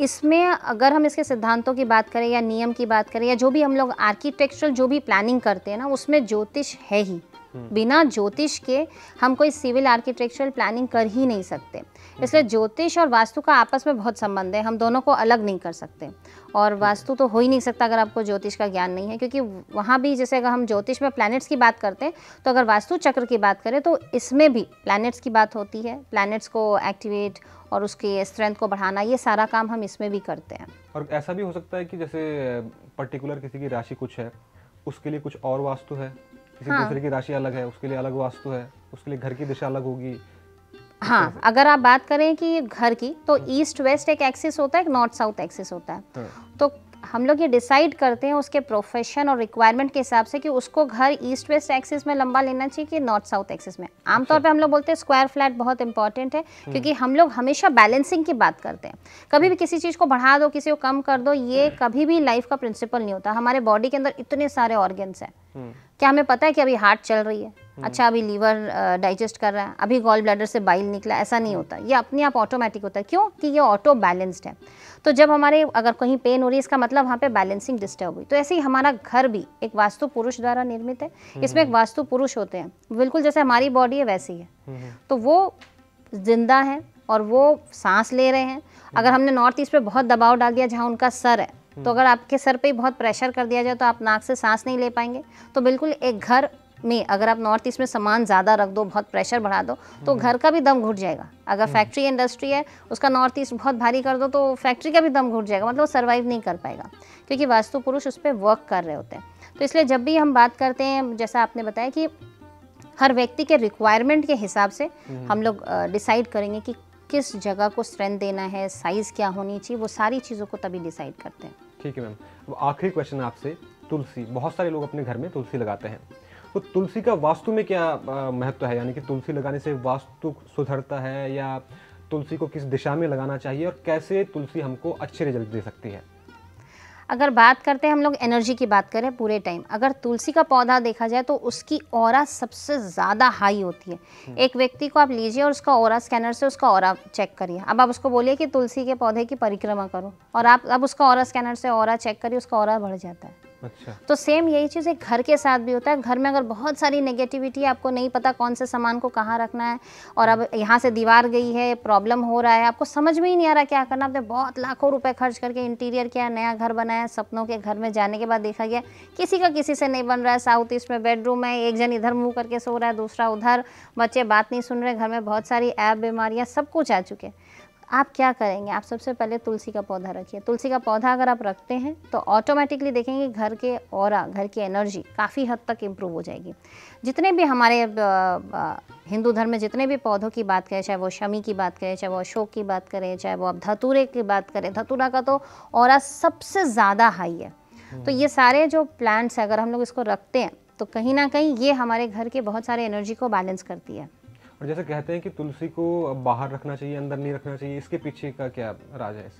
इसमें अगर हम इसके सिद्धांतों की बात करें या नियम की बात करें या जो भी हम लोग आर्किटेक्चरल जो भी प्लानिंग करते हैं ना, उसमें ज्योतिष है ही। बिना ज्योतिष के हम कोई सिविल आर्किटेक्चरल प्लानिंग कर ही नहीं सकते। इसलिए ज्योतिष और वास्तु का आपस में बहुत संबंध है, हम दोनों को अलग नहीं कर सकते। और वास्तु तो हो ही नहीं सकता अगर आपको ज्योतिष का ज्ञान नहीं है, क्योंकि वहाँ भी जैसे अगर हम ज्योतिष में प्लैनेट्स की बात करते हैं, तो अगर वास्तु चक्र की बात करें तो इसमें भी प्लैनेट्स की बात होती है। प्लैनेट्स को एक्टिवेट और उसकी स्ट्रेंथ को बढ़ाना, ये सारा काम हम इसमें भी करते हैं। और ऐसा भी हो सकता है कि जैसे पर्टिकुलर किसी की राशि कुछ है, उसके लिए कुछ और वास्तु है, किसी दूसरे की राशि अलग है, उसके लिए अलग वास्तु है, उसके लिए घर की दिशा अलग होगी। हाँ, अगर आप बात करें कि घर की, तो ईस्ट वेस्ट एक एक्सिस होता है, एक नॉर्थ साउथ एक्सिस होता है। तो हम लोग ये डिसाइड करते हैं उसके प्रोफेशन और रिक्वायरमेंट के हिसाब से कि उसको घर ईस्ट वेस्ट एक्सिस में लंबा लेना चाहिए कि नॉर्थ साउथ एक्सिस में। आमतौर पे हम लोग बोलते हैं स्क्वायर फ्लैट बहुत इंपॉर्टेंट है, क्योंकि हम लोग हमेशा बैलेंसिंग की बात करते हैं। कभी भी किसी चीज़ को बढ़ा दो, किसी को कम कर दो, ये कभी भी लाइफ का प्रिंसिपल नहीं होता। हमारे बॉडी के अंदर इतने सारे ऑर्गन्स हैं, क्या हमें पता है कि अभी हार्ट चल रही है, अच्छा अभी लीवर डाइजेस्ट कर रहा है, अभी गॉल ब्लैडर से बाइल निकला, ऐसा नहीं होता। ये अपने आप ऑटोमेटिक होता है। क्यों? कि ये ऑटो बैलेंस्ड है। तो जब हमारे अगर कहीं पेन हो रही है, इसका मतलब वहाँ पे बैलेंसिंग डिस्टर्ब हुई। तो ऐसे ही हमारा घर भी एक वास्तु पुरुष द्वारा निर्मित है। इसमें एक वास्तु पुरुष होते हैं, बिल्कुल जैसे हमारी बॉडी है वैसी है। तो वो जिंदा है और वो सांस ले रहे हैं। अगर हमने नॉर्थ ईस्ट पे बहुत दबाव डाल दिया जहाँ उनका सर है, तो अगर आपके सर पे बहुत प्रेशर कर दिया जाए तो आप नाक से सांस नहीं ले पाएंगे। तो बिल्कुल एक घर में अगर आप नॉर्थ ईस्ट में सामान ज़्यादा रख दो, बहुत प्रेशर बढ़ा दो, तो घर का भी दम घुट जाएगा। अगर फैक्ट्री इंडस्ट्री है, उसका नॉर्थ ईस्ट बहुत भारी कर दो तो फैक्ट्री का भी दम घुट जाएगा, मतलब सर्वाइव नहीं कर पाएगा, क्योंकि वास्तु पुरुष उस पर वर्क कर रहे होते हैं। तो इसलिए जब भी हम बात करते हैं, जैसा आपने बताया कि हर व्यक्ति के रिक्वायरमेंट के हिसाब से हम लोग डिसाइड करेंगे कि किस जगह को स्ट्रेंथ देना है, साइज़ क्या होनी चाहिए, वो सारी चीज़ों को तभी डिसाइड करते हैं। ठीक है मैम, अब आखिरी क्वेश्चन आपसे, तुलसी, बहुत सारे लोग अपने घर में तुलसी लगाते हैं, तो तुलसी का वास्तु में क्या महत्व है? यानी कि तुलसी लगाने से वास्तु सुधरता है, या तुलसी को किस दिशा में लगाना चाहिए, और कैसे तुलसी हमको अच्छे रिजल्ट दे सकती है? अगर बात करते हैं हम लोग एनर्जी की बात करें पूरे टाइम, अगर तुलसी का पौधा देखा जाए तो उसकी ऑरा सबसे ज़्यादा हाई होती है। एक व्यक्ति को आप लीजिए और उसका ऑरा स्कैनर से उसका ऑरा चेक करिए। अब आप उसको बोलिए कि तुलसी के पौधे की परिक्रमा करो, और आप अब उसका ऑरा स्कैनर से ऑरा चेक करिए, उसका ऑरा बढ़ जाता है। अच्छा। तो सेम यही चीज़ एक घर के साथ भी होता है। घर में अगर बहुत सारी नेगेटिविटी, आपको नहीं पता कौन से सामान को कहाँ रखना है, और अब यहाँ से दीवार गई है, प्रॉब्लम हो रहा है, आपको समझ में ही नहीं आ रहा क्या करना। आपने बहुत लाखों रुपए खर्च करके इंटीरियर किया, नया घर बनाया, सपनों के घर में जाने के बाद देखा गया किसी का किसी से नहीं बन रहा है। साउथ ईस्ट में बेडरूम है, एक जन इधर मुँह करके सो रहा है, दूसरा उधर, बच्चे बात नहीं सुन रहे, घर में बहुत सारी ऐप बीमारियाँ, सब कुछ आ चुके। आप क्या करेंगे? आप सबसे पहले तुलसी का पौधा रखिए। तुलसी का पौधा अगर आप रखते हैं तो ऑटोमेटिकली देखेंगे घर के ऑरा, घर की एनर्जी काफ़ी हद तक इम्प्रूव हो जाएगी। जितने भी हमारे हिंदू धर्म में जितने भी पौधों की बात करें, चाहे वो शमी की बात करें, चाहे वो अशोक की बात करें, चाहे वो आप धतूरे की बात करें, धतूरा का तो ऑरा सबसे ज़्यादा हाई है। तो ये सारे जो प्लांट्स हैं, अगर हम लोग इसको रखते हैं तो कहीं ना कहीं ये हमारे घर के बहुत सारे एनर्जी को बैलेंस करती है। और जैसे कहते हैं कि तुलसी को बाहर रखना चाहिए, अंदर नहीं रखना चाहिए, इसके पीछे का क्या राज है?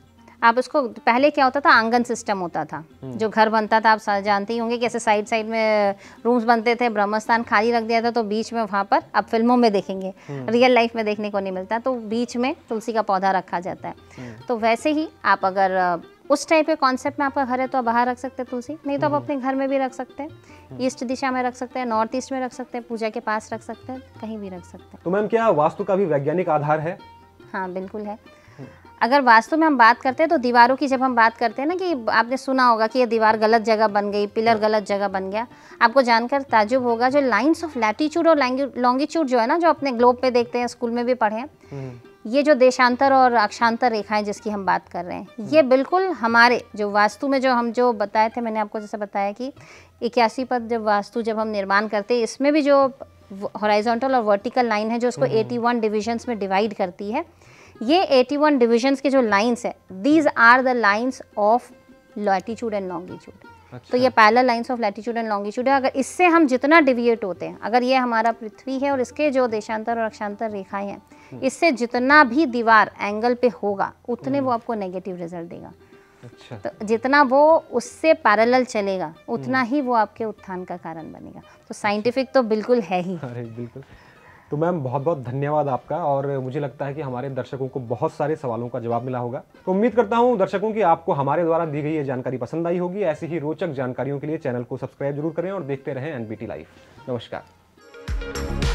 आप उसको, पहले क्या होता था, आंगन सिस्टम होता था, जो घर बनता था, आप जानते ही होंगे, कैसे साइड साइड में रूम्स बनते थे, ब्रह्मस्थान खाली रख दिया था तो बीच में वहाँ पर, आप फिल्मों में देखेंगे, रियल लाइफ में देखने को नहीं मिलता, तो बीच में तुलसी का पौधा रखा जाता है। तो वैसे ही आप अगर उस टाइप के कॉन्सेप्ट में आपका घर है तो आप बाहर रख सकते हैं तुलसी, नहीं तो आप अपने घर में भी रख सकते हैं, ईस्ट दिशा में रख सकते हैं, नॉर्थ ईस्ट में रख सकते हैं, पूजा के पास रख सकते हैं, कहीं भी रख सकते हैं। तो मैम क्या वास्तु का भी वैज्ञानिक आधार है? हाँ बिल्कुल है। अगर वास्तु में हम बात करते हैं तो दीवारों की जब हम बात करते हैं ना, कि आपने सुना होगा कि ये दीवार गलत जगह बन गई, पिलर गलत जगह बन गया, आपको जानकर ताज्जुब होगा, जो लाइंस ऑफ लैटिट्यूड और लॉन्गिट्यूड जो है ना, जो अपने ग्लोब पे देखते हैं, स्कूल में भी पढ़े हैं, ये जो देशांतर और अक्षांतर रेखाएं जिसकी हम बात कर रहे हैं, ये बिल्कुल हमारे जो वास्तु में जो बताए थे, मैंने आपको जैसे बताया कि 81 पद जब वास्तु जब हम निर्माण करते हैं, इसमें भी जो हॉरिजॉन्टल और वर्टिकल लाइन है जो उसको 81 डिविजन्स में डिवाइड करती है, ये 81 डिविजन्स के जो लाइंस है, these are the lines of latitude and longitude. तो ये parallel lines of latitude and longitude है। अगर इससे हम जितना डिविएट होते हैं, अगर ये हमारा पृथ्वी है और इसके जो देशांतर और अक्षांतर रेखाएं हैं, इससे जितना भी दीवार एंगल पे होगा उतने वो आपको नेगेटिव रिजल्ट देगा। अच्छा। तो जितना वो उससे पैरेलल चलेगा उतना ही वो आपके उत्थान का कारण बनेगा। तो साइंटिफिक तो बिल्कुल है ही। अरे बिल्कुल। तो मैम बहुत बहुत धन्यवाद आपका, और मुझे लगता है कि हमारे दर्शकों को बहुत सारे सवालों का जवाब मिला होगा। तो उम्मीद करता हूं दर्शकों की आपको हमारे द्वारा दी गई ये जानकारी पसंद आई होगी। ऐसी ही रोचक जानकारियों के लिए चैनल को सब्सक्राइब जरूर करें और देखते रहें एनबीटी लाइव। नमस्कार।